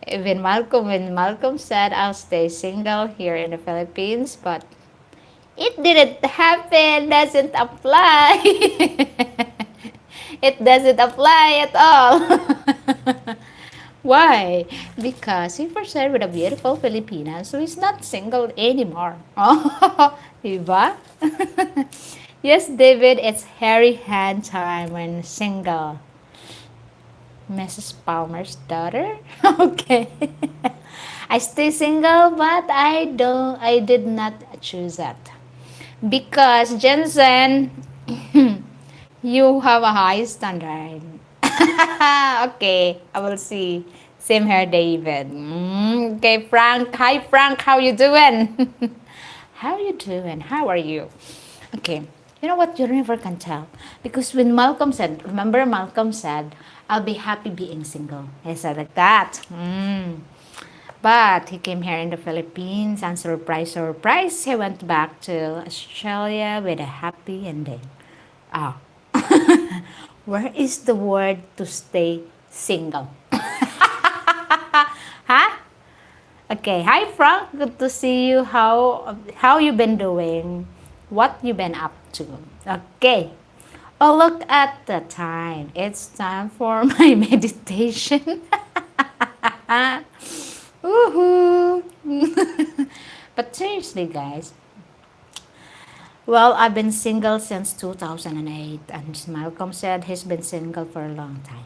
A: Even when Malcolm said I'll stay single here in the Philippines, but it didn't happen. Doesn't apply. It doesn't apply at all. Why? Because he pursued with a beautiful Filipina, so he's not single anymore. Oh, diba? Yes, David, it's hairy hand time when single. Mrs. Palmer's daughter? Okay. I stay single, but I did not choose that. Because Jensen, you have a high standard. Okay, I will see. Same here, David. Okay, Frank. Hi, Frank. How you doing? How you doing? How are you? Okay. You know what? You never can tell. Because when Malcolm said, remember Malcolm said, I'll be happy being single. He said like that. But he came here in the Philippines, and surprise, surprise, he went back to Australia with a happy ending. Oh. Where is the word to stay single? Huh? Okay. Hi, Frank. Good to see you. How you been doing? What you been up to? Okay. Oh, look at the time. It's time for my meditation. Woohoo! But seriously, guys, well, I've been single since 2008, and Malcolm said he's been single for a long time.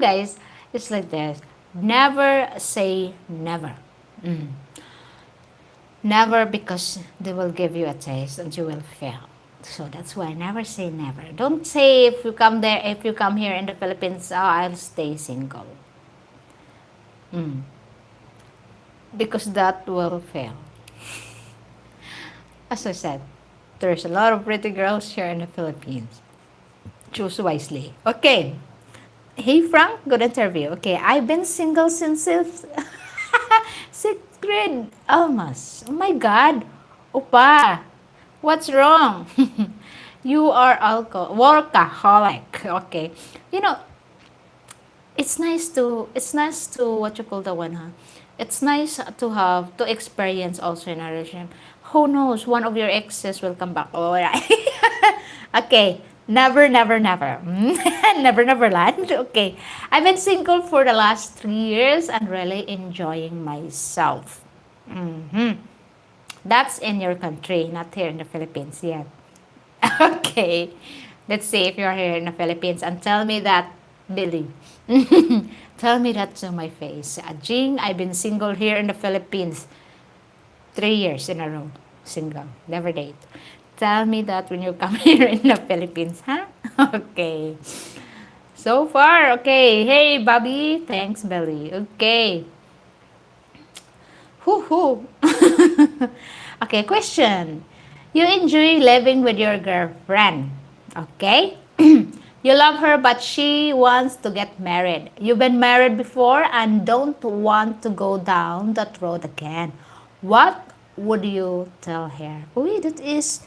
A: Guys, it's like this. Never say never. Never, because they will give you a taste and you will fail. So that's why never say never. Don't say if you come here in the Philippines, oh, I'll stay single. Because that will fail. As I said, there's a lot of pretty girls here in the Philippines. Choose wisely. Okay. Hey Frank, good interview. Okay, I've been single since sixth grade almost. Oh my God. Opa, what's wrong? You are workaholic. Okay. You know, it's nice to what you call the one, huh? It's nice to experience also in a relationship. Who knows, one of your exes will come back. All right. Okay, Never, never, never. Never, never land. Okay. I've been single for the last 3 years and really enjoying myself. Mhm. That's in your country, not here in the Philippines yet. Okay. Let's see if you're here in the Philippines and tell me that, Billy. Tell me that to my face. Jing, I've been single here in the Philippines 3 years in a row. Single. Never date. Tell me that when you come here in the Philippines, huh? Okay. So far, okay. Hey, Bobby. Thanks, Billy. Okay. Hoo hoo. Okay, question. You enjoy living with your girlfriend. Okay? You love her, but she wants to get married. You've been married before and don't want to go down that road again. What would you tell her? Uy, that is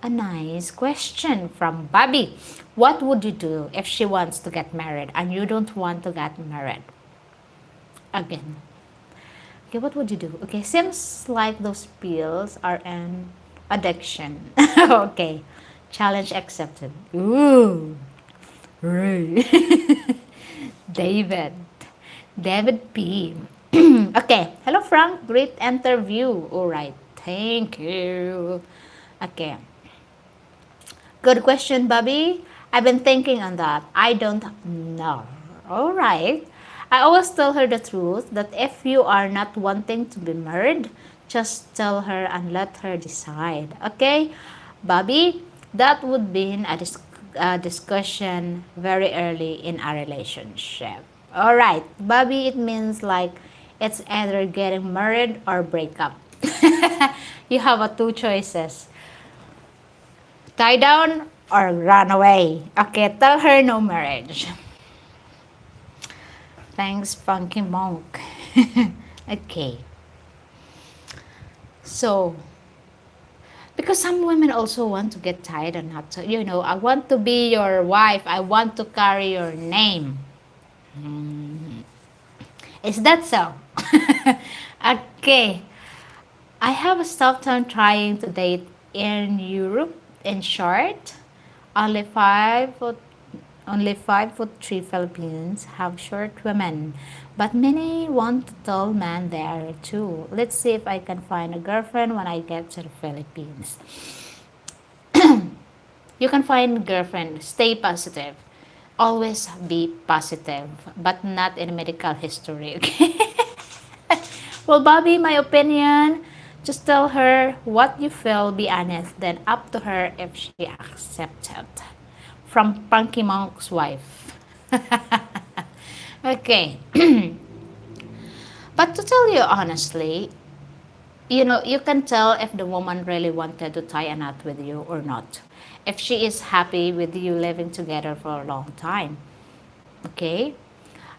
A: a nice question from Bobby. What would you do if she wants to get married and you don't want to get married? Again. Okay, what would you do? Okay, seems like those pills are an addiction. Okay, challenge accepted. Ooh, Ray. David. David P. Okay, hello Frank, great interview. All right, thank you. Okay, good question, Bobby. I've been thinking on that. I don't know. All right. I always tell her the truth that if you are not wanting to be married, just tell her and let her decide. Okay? Bobby, that would be a discussion very early in a relationship. All right. Bobby, it means like it's either getting married or break up. You have two choices, tie down or run away. Okay, tell her no marriage. Thanks, Funky Monk. Okay. So, because some women also want to get tired and not to, I want to be your wife. I want to carry your name. Is that so? Okay. I have a tough time trying to date in Europe. In short, only 5'3" Philippines have short women, but many want tall men there too. Let's see if I can find a girlfriend when I get to the Philippines. You can find a girlfriend. Stay positive. Always be positive, but not in medical history. Okay. Well, Bobby, my opinion, just tell her what you feel, be honest, then up to her if she accepts it. From Punky Monk's wife. Okay. But to tell you honestly, you can tell if the woman really wanted to tie a knot with you or not. If she is happy with you living together for a long time. Okay?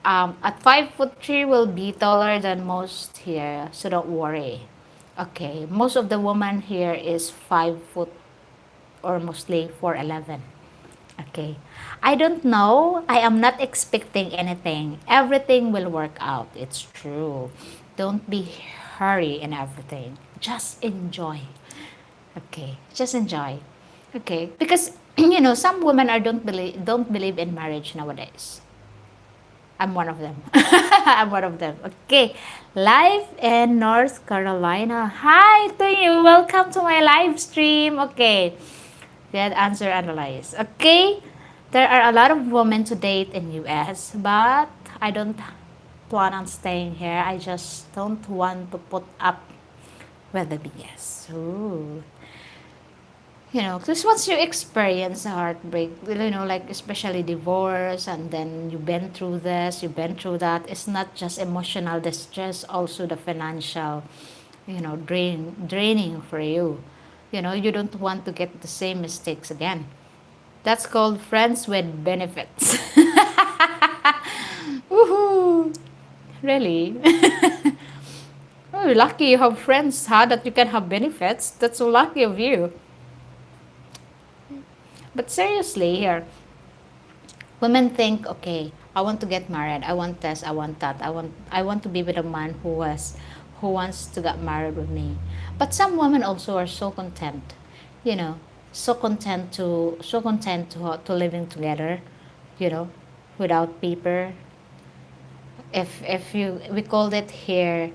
A: At 5'3" will be taller than most here, so don't worry. Okay, most of the woman here is 5 foot or mostly 4'11". Okay, I don't know. I am not expecting anything. Everything will work out. It's true. Don't be hurry in everything. Just enjoy. Okay, just enjoy. Okay, because some women are don't believe in marriage nowadays. I'm one of them. I'm one of them. Okay. Live in North Carolina. Hi to you. Welcome to my live stream. Okay. Good answer analyze. Okay. There are a lot of women to date in US, but I don't plan on staying here. I just don't want to put up with the BS. Ooh. Because once you experience a heartbreak, like especially divorce, and then you've been through this, you've been through that, it's not just emotional distress, also the financial, draining for you. You don't want to get the same mistakes again. That's called friends with benefits. Woohoo! Really? Oh, lucky you have friends, huh? That you can have benefits. That's so lucky of you. But seriously, here, women think, okay, I want to get married. I want this. I want that. I want to be with a man who wants to get married with me. But some women also are so content, you know, so content to living together, you know, without paper. If you we called it here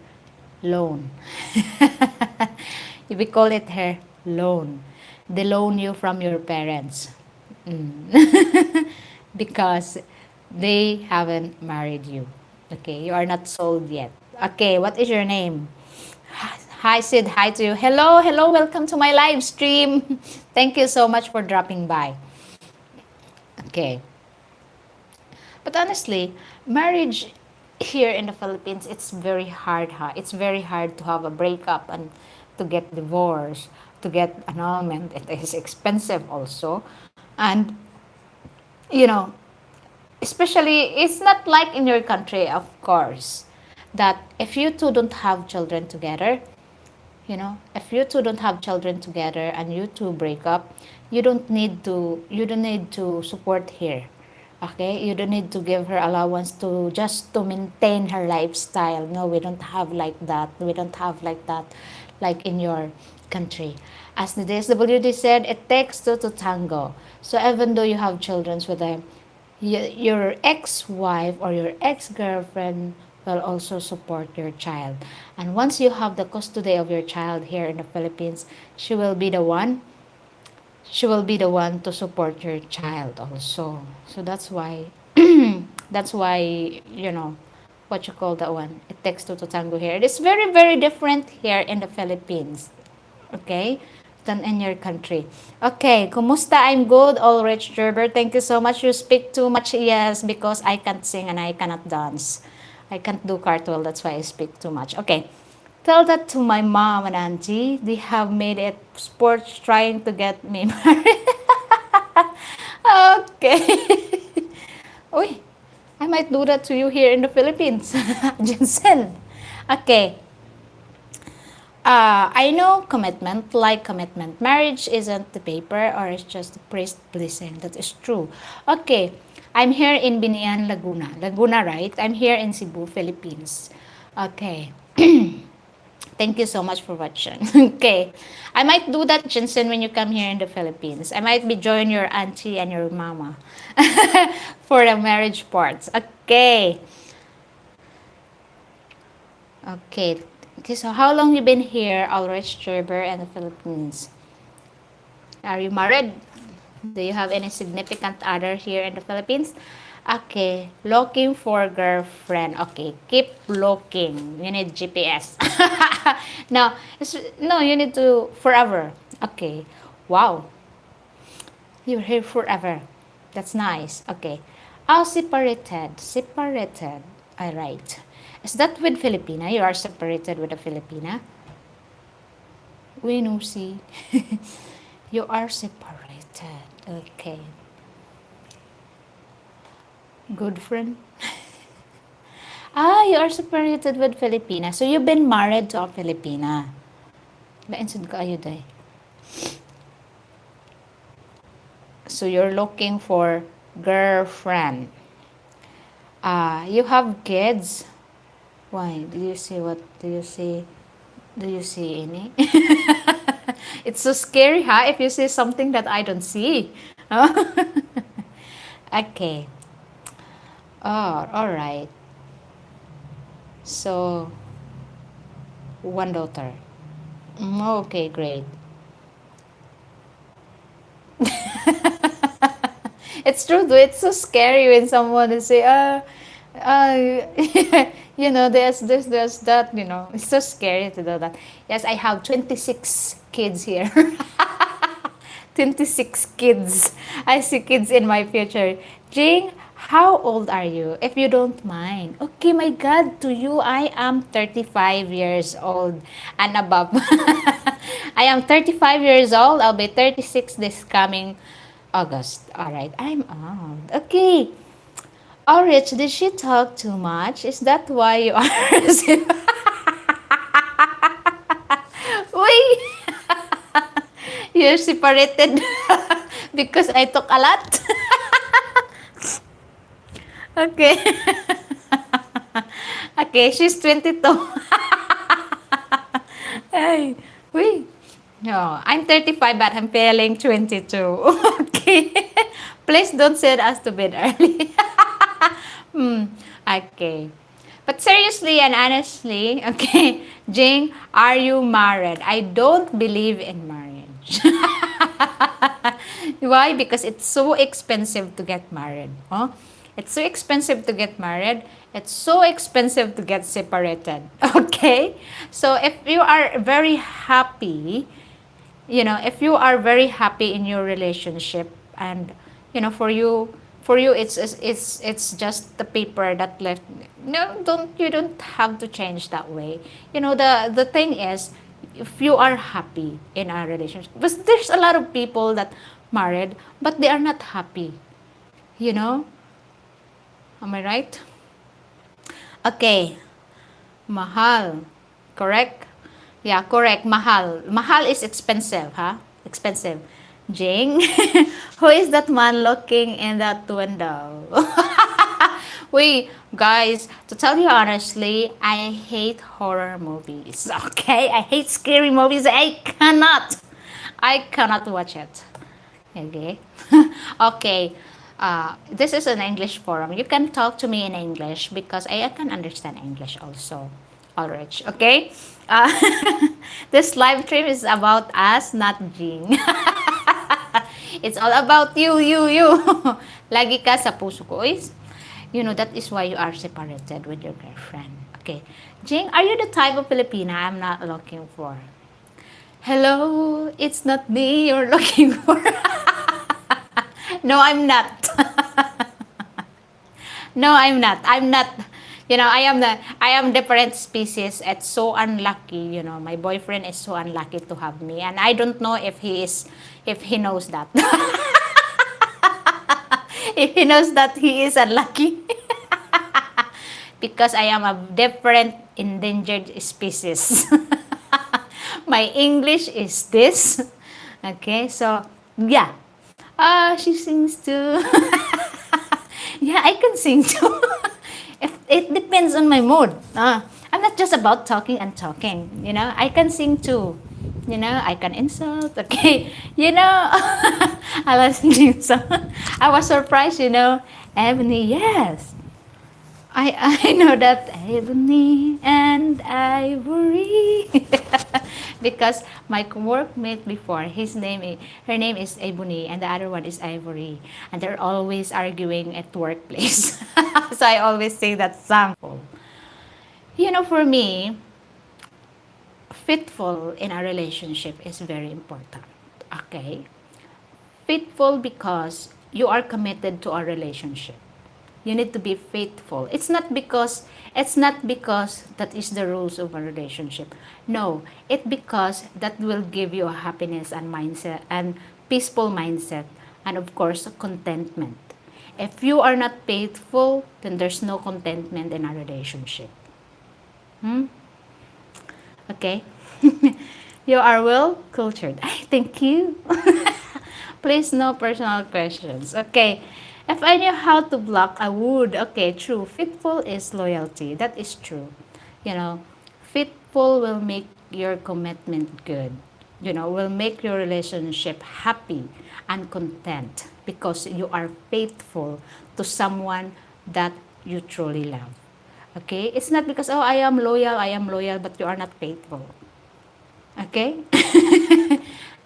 A: loan. We call it here loan. They loan you from your parents. Mm. Because they haven't married you. Okay, you are not sold yet. Okay, what is your name? Hi Sid, hi to you. Hello, hello, welcome to my live stream. Thank you so much for dropping by. Okay. But honestly, marriage here in the Philippines, it's very hard, huh? It's very hard to have a breakup and to get divorced, to get annulment. It is expensive also. And, you know, especially, it's not like in your country, of course, that if you two don't have children together, if you two don't have children together and you two break up, you don't need to support her. Okay, you don't need to give her allowance to just to maintain her lifestyle. No, we don't have like that. We don't have like that, like in your country. As the DSWD said, it takes two to tango. So even though you have children with them, your ex-wife or your ex-girlfriend will also support your child. And once you have the custody of your child here in the Philippines, she will be the one she will be the one to support your child also. So that's why what you call that one. It takes two to tango here. It is very, very different here in the Philippines. Okay? Than in your country. Okay, kumusta? I'm good, Ulrich Gerber. Thank you so much. You speak too much. Yes, because I can't sing and I cannot dance. I can't do cartwheel. That's why I speak too much. Okay. Tell that to my mom and auntie. They have made it sports trying to get me married. Okay. Uy, I might do that to you here in the Philippines. Jensen. Okay. I know commitment, like commitment. Marriage isn't the paper or it's just the priest blessing. That is true. Okay. I'm here in Binian, Laguna. Laguna, right? I'm here in Cebu, Philippines. Okay. Thank you so much for watching. Okay. I might do that, Jensen, when you come here in the Philippines. I might be join your auntie and your mama for the marriage parts. Okay. Okay. Okay, so how long you been here, Ulrich Gerber, in the Philippines? Are you married? Do you have any significant other here in the Philippines? Okay, looking for girlfriend. Okay, keep looking. You need GPS. No, no, you need to forever. Okay, wow, you're here forever. That's nice. Okay, separated. Separated. I write. Is that with Filipina? You are separated with a Filipina? We know, see. You are separated. Okay. Good friend. You are separated with Filipina. So you've been married to a Filipina. Nainsod ka ayo day. So you're looking for girlfriend. You have kids. Why? Do you see what? Do you see? Do you see any? It's so scary, huh? If you see something that I don't see. Okay. Oh, all right. So, one daughter. Okay, great. It's true, though. It's so scary when someone is say, there's that, It's so scary to do that. Yes, I have 26 kids here. 26 kids. I see kids in my future. Jing, how old are you? If you don't mind. Okay, my God, to you, I am 35 years old and above. I am 35 years old. I'll be 36 this coming August. All right, I'm old. Okay. Oh, Rich, did she talk too much? Is that why you are? Uy! You're separated because I took a lot. Okay. Okay, she's 22. Ay, uy. No, I'm 35 but I'm feeling 22. Okay. Please don't send us to bed early. Okay. But seriously and honestly, okay, Jing, are you married? I don't believe in marriage. Why? Because it's so expensive to get married. Huh? It's so expensive to get married. It's so expensive to get separated. Okay? So if you are very happy, if you are very happy in your relationship, and for you it's just the paper that left. No, you don't have to change that way. The thing is, if you are happy in a relationship, because there's a lot of people that married but they are not happy, you know am I right? Okay. Mahal. Correct? Yeah, correct. Mahal. Mahal is expensive, huh? Expensive. Jing, who is that man looking in that window? Wait, guys, to tell you honestly, I hate horror movies. Okay? I hate scary movies. I cannot watch it. Okay. Okay. This is an English forum. You can talk to me in English because I can understand English also. Alright. Okay. Uh, this live stream is about us, not Jing. It's all about you. Lagi ka sa puso ko. That is why you are separated with your girlfriend. Okay. Jing, are you the type of Filipina I'm not looking for? Hello, it's not me you're looking for. No, I'm not. No, I'm not. I'm not. I am different species. It's so unlucky. My boyfriend is so unlucky to have me, and I don't know if he knows that. If he knows that he is unlucky, because I am a different endangered species. My English is this. Okay, so yeah. She sings too. Yeah, I can sing too. It depends on my mood. I'm not just about talking and talking. I can sing too. I can insult. Okay. I was singing song. I was surprised. Ebony, yes. I know that ebony and ivory. Because my workmate before, her name is Ebony and the other one is Ivory, and they're always arguing at workplace. So I always sing that song. For me, faithful in a relationship is very important. Okay? Faithful because you are committed to a relationship. You need to be faithful. It's not because that is the rules of a relationship. No, it because that will give you a happiness and mindset and peaceful mindset, and of course contentment. If you are not faithful, then there's no contentment in a relationship. Okay? You are well cultured. Thank you. Please, no personal questions. Okay. If I knew how to block, I would. Okay, true. Faithful is loyalty. That is true. Faithful will make your commitment good. Will make your relationship happy and content because you are faithful to someone that you truly love. Okay? It's not because, oh, I am loyal, but you are not faithful. Okay?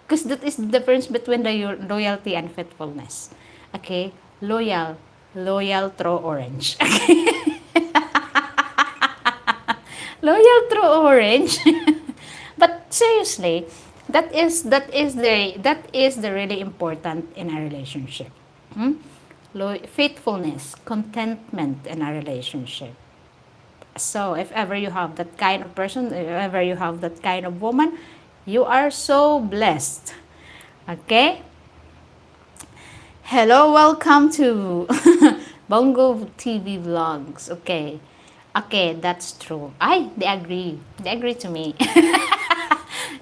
A: Because that is the difference between the loyalty and faithfulness. Okay? Loyal throw orange. Loyal throw orange. But seriously, that is the really important in a relationship. Faithfulness, contentment in a relationship. So if ever you have that kind of person, if ever you have that kind of woman, you are so blessed. Okay? Hello, welcome to Bongo TV Vlogs. Okay. Okay, that's true. They agree. They agree to me.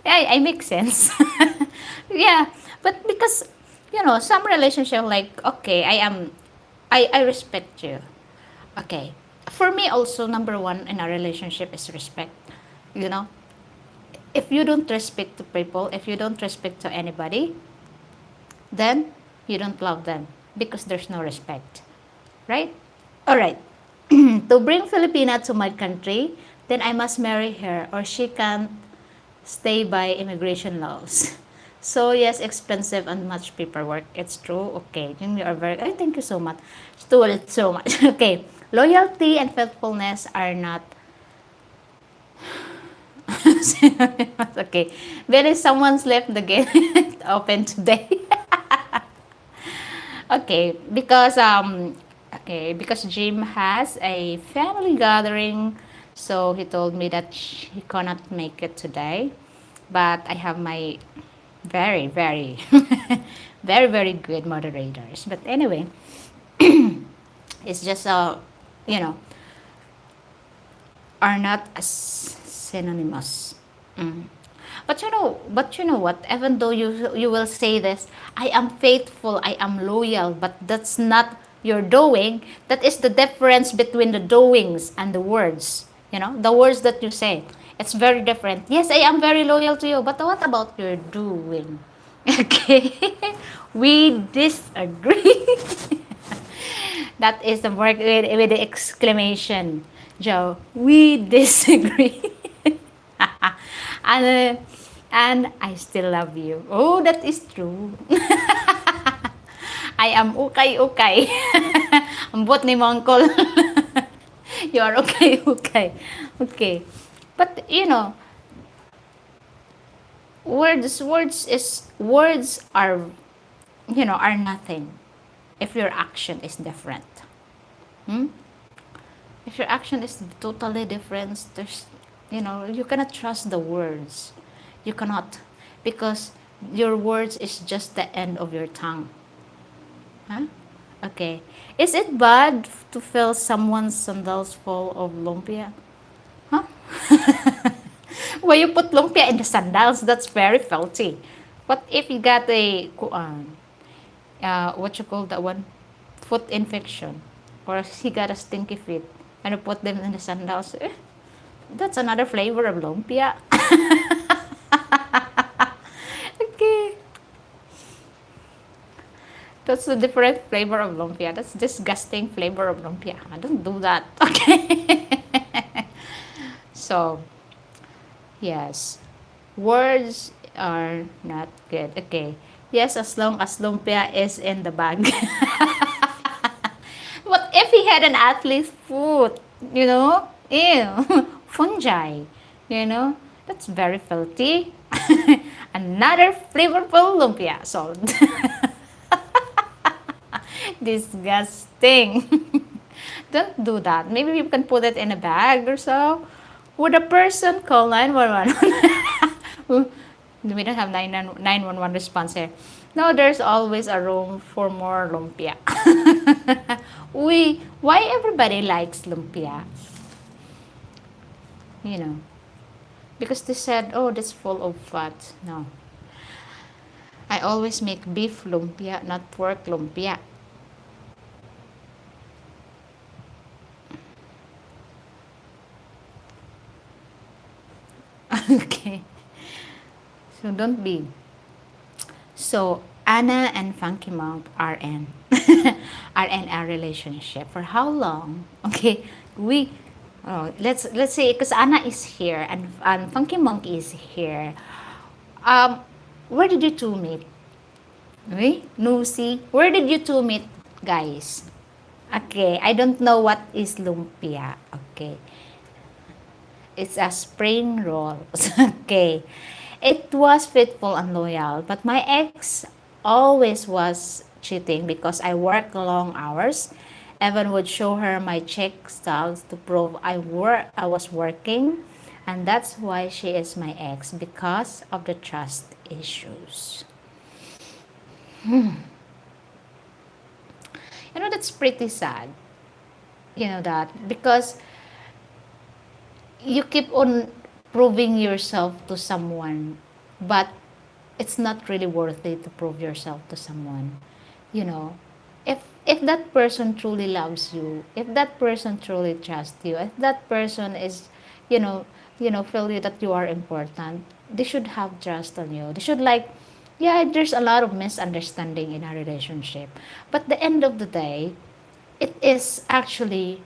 A: Yeah, I make sense. Yeah, but because, some relationship like, okay, I respect you. Okay. For me also, number one in a relationship is respect. You know, If you don't respect to people, if you don't respect to anybody, then you don't love them because there's no respect, right? All right. To bring Filipina to my country, then I must marry her or she can't stay by immigration laws. So yes, expensive and much paperwork. It's true. Okay, you are very. I thank you so much. So much. Okay, loyalty and faithfulness are not. Okay, there is someone's left the gate open today. Okay, because Jim has a family gathering, so he told me that he cannot make it today. But I have my very, very, very, very good moderators. But anyway, it's just you know, are not as synonymous. Mm. But you know what? Even though you will say this, I am faithful, I am loyal, but that's not your doing. That is the difference between the doings and the words. You know, the words that you say. It's very different. Yes, I am very loyal to you, but what about your doing? Okay, we disagree. That is the word with the exclamation, Joe. We disagree. and and I still love you. Oh, that is true. I am okay, okay. Ambot ni mo, uncle. You are okay, okay. Okay. But you know, words are, you know, are nothing if your action is different. Hmm? If your action is totally different, there's, you know, you cannot trust the words. You cannot, because your words is just the end of your tongue. Huh? Okay. Is it bad to feel someone's sandals full of lumpia? Huh? Why you put lumpia in the sandals? That's very filthy. What if you got a what you call that one? Foot infection, or he got a stinky feet, and you put them in the sandals. That's another flavor of lumpia. Okay, that's a different flavor of lumpia. That's disgusting flavor of lumpia. I don't do that. Okay. So yes, words are not good. Okay. Yes, as long as lumpia is in the bag. What if he had an athlete's foot? You know? Ew. Fungi. You know? That's very filthy. Another flavorful lumpia. So, disgusting. Don't do that. Maybe you can put it in a bag or so. Would a person call 911? We don't have 911 response here. No, there's always a room for more lumpia. Why everybody likes lumpia? You know, because they said, oh, that's full of fat. No, I always make beef lumpia, not pork lumpia. Okay, so don't be. So Anna and Funky Monk are in are in a relationship for how long? Okay, we let's say because Anna is here and Funky Monk is here. Um, where did you two meet? Okay, Lucy, where did you two meet, guys? Okay, I don't know what is lumpia. Okay, it's a spring roll. Okay, it was faithful and loyal, but my ex always was cheating because I work long hours. Evan would show her my check stubs to prove I was working, and that's why she is my ex because of the trust issues. You know, that's pretty sad. You know that because you keep on proving yourself to someone, but it's not really worth it to prove yourself to someone. You know, if that person truly loves you, if that person truly trusts you, if that person is, you know, feel you that you are important, they should have trust on you. They should like, yeah, there's a lot of misunderstanding in a relationship. But the end of the day, it is actually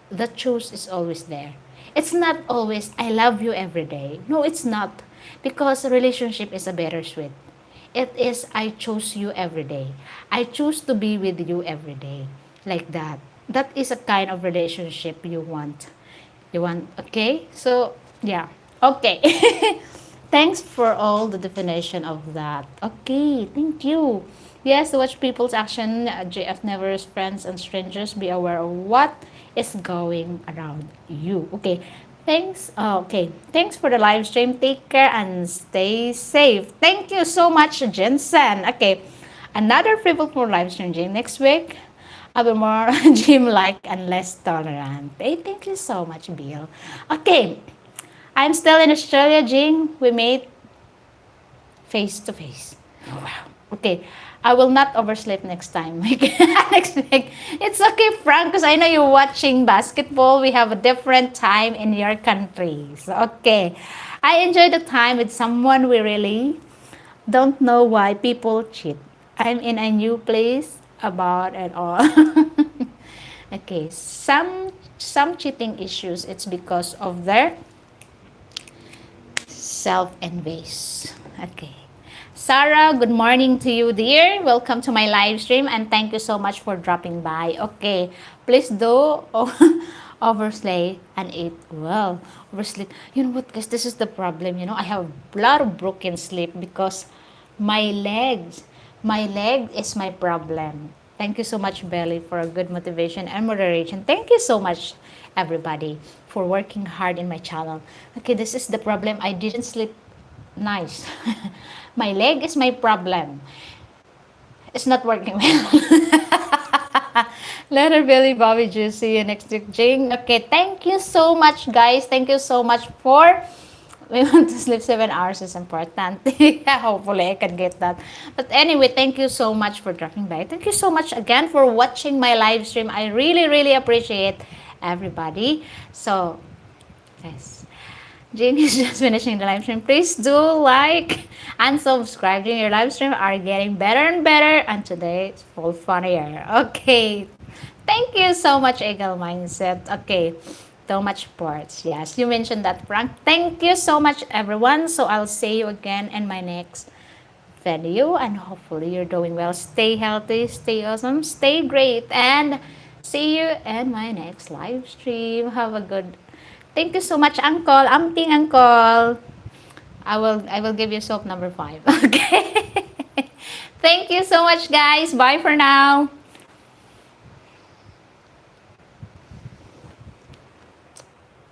A: the truth is always there. It's not always I love you every day. No, it's not. Because a relationship is a bittersweet. It is I choose you every day. I choose to be with you every day. Like that. That is a kind of relationship you want. You want, okay? So, yeah. Okay. Thanks for all the definition of that. Okay, thank you. Yes, to watch people's action, JF Never's friends and strangers, be aware of what is going around you. Okay, thanks. Okay, thanks for the live stream. Take care and stay safe. Thank you so much, Jensen. Okay, another people for live stream Jim next week. I'll be more gym-like and less tolerant. Hey, thank you so much, Bill. Okay, I'm still in Australia, Jing. We made face to face. Oh, wow. Okay. I will not oversleep next time. Next week. It's okay, Frank, because I know you're watching basketball. We have a different time in your country. So, okay. I enjoy the time with someone we really don't know why people cheat. I'm in a new place about it all. Okay. Some cheating issues, it's because of their self-envies. Okay. Sarah, good morning to you, dear. Welcome to my live stream and thank you so much for dropping by. Okay, please do overslay and eat well. Oversleep. You know what, guys? This is the problem. You know, I have a lot of broken sleep because my leg is my problem. Thank you so much, Belly, for a good motivation and moderation. Thank you so much, everybody, for working hard in my channel. Okay, this is the problem. I didn't sleep nice. My leg is my problem. It's not working well. Letter Billy, Bobby, Juicy, see you next week, Jing. Okay, thank you so much, guys. Thank you so much for. We want to sleep 7 hours is important. Yeah, hopefully I can get that. But anyway, thank you so much for dropping by. Thank you so much again for watching my live stream. I really, really appreciate everybody. So, yes. Jane is just finishing the live stream. Please do like and subscribe. Jane, your live stream are getting better and better. And today it's full funnier. Okay. Thank you so much, Eagle Mindset. Okay. So much parts. Yes, you mentioned that, Frank. Thank you so much, everyone. So I'll see you again in my next video. And hopefully you're doing well. Stay healthy, stay awesome, stay great. And see you in my next live stream. Have a good. Thank you so much, Uncle. Amping Uncle. I will give you soap number 5. Okay. Thank you so much, guys. Bye for now.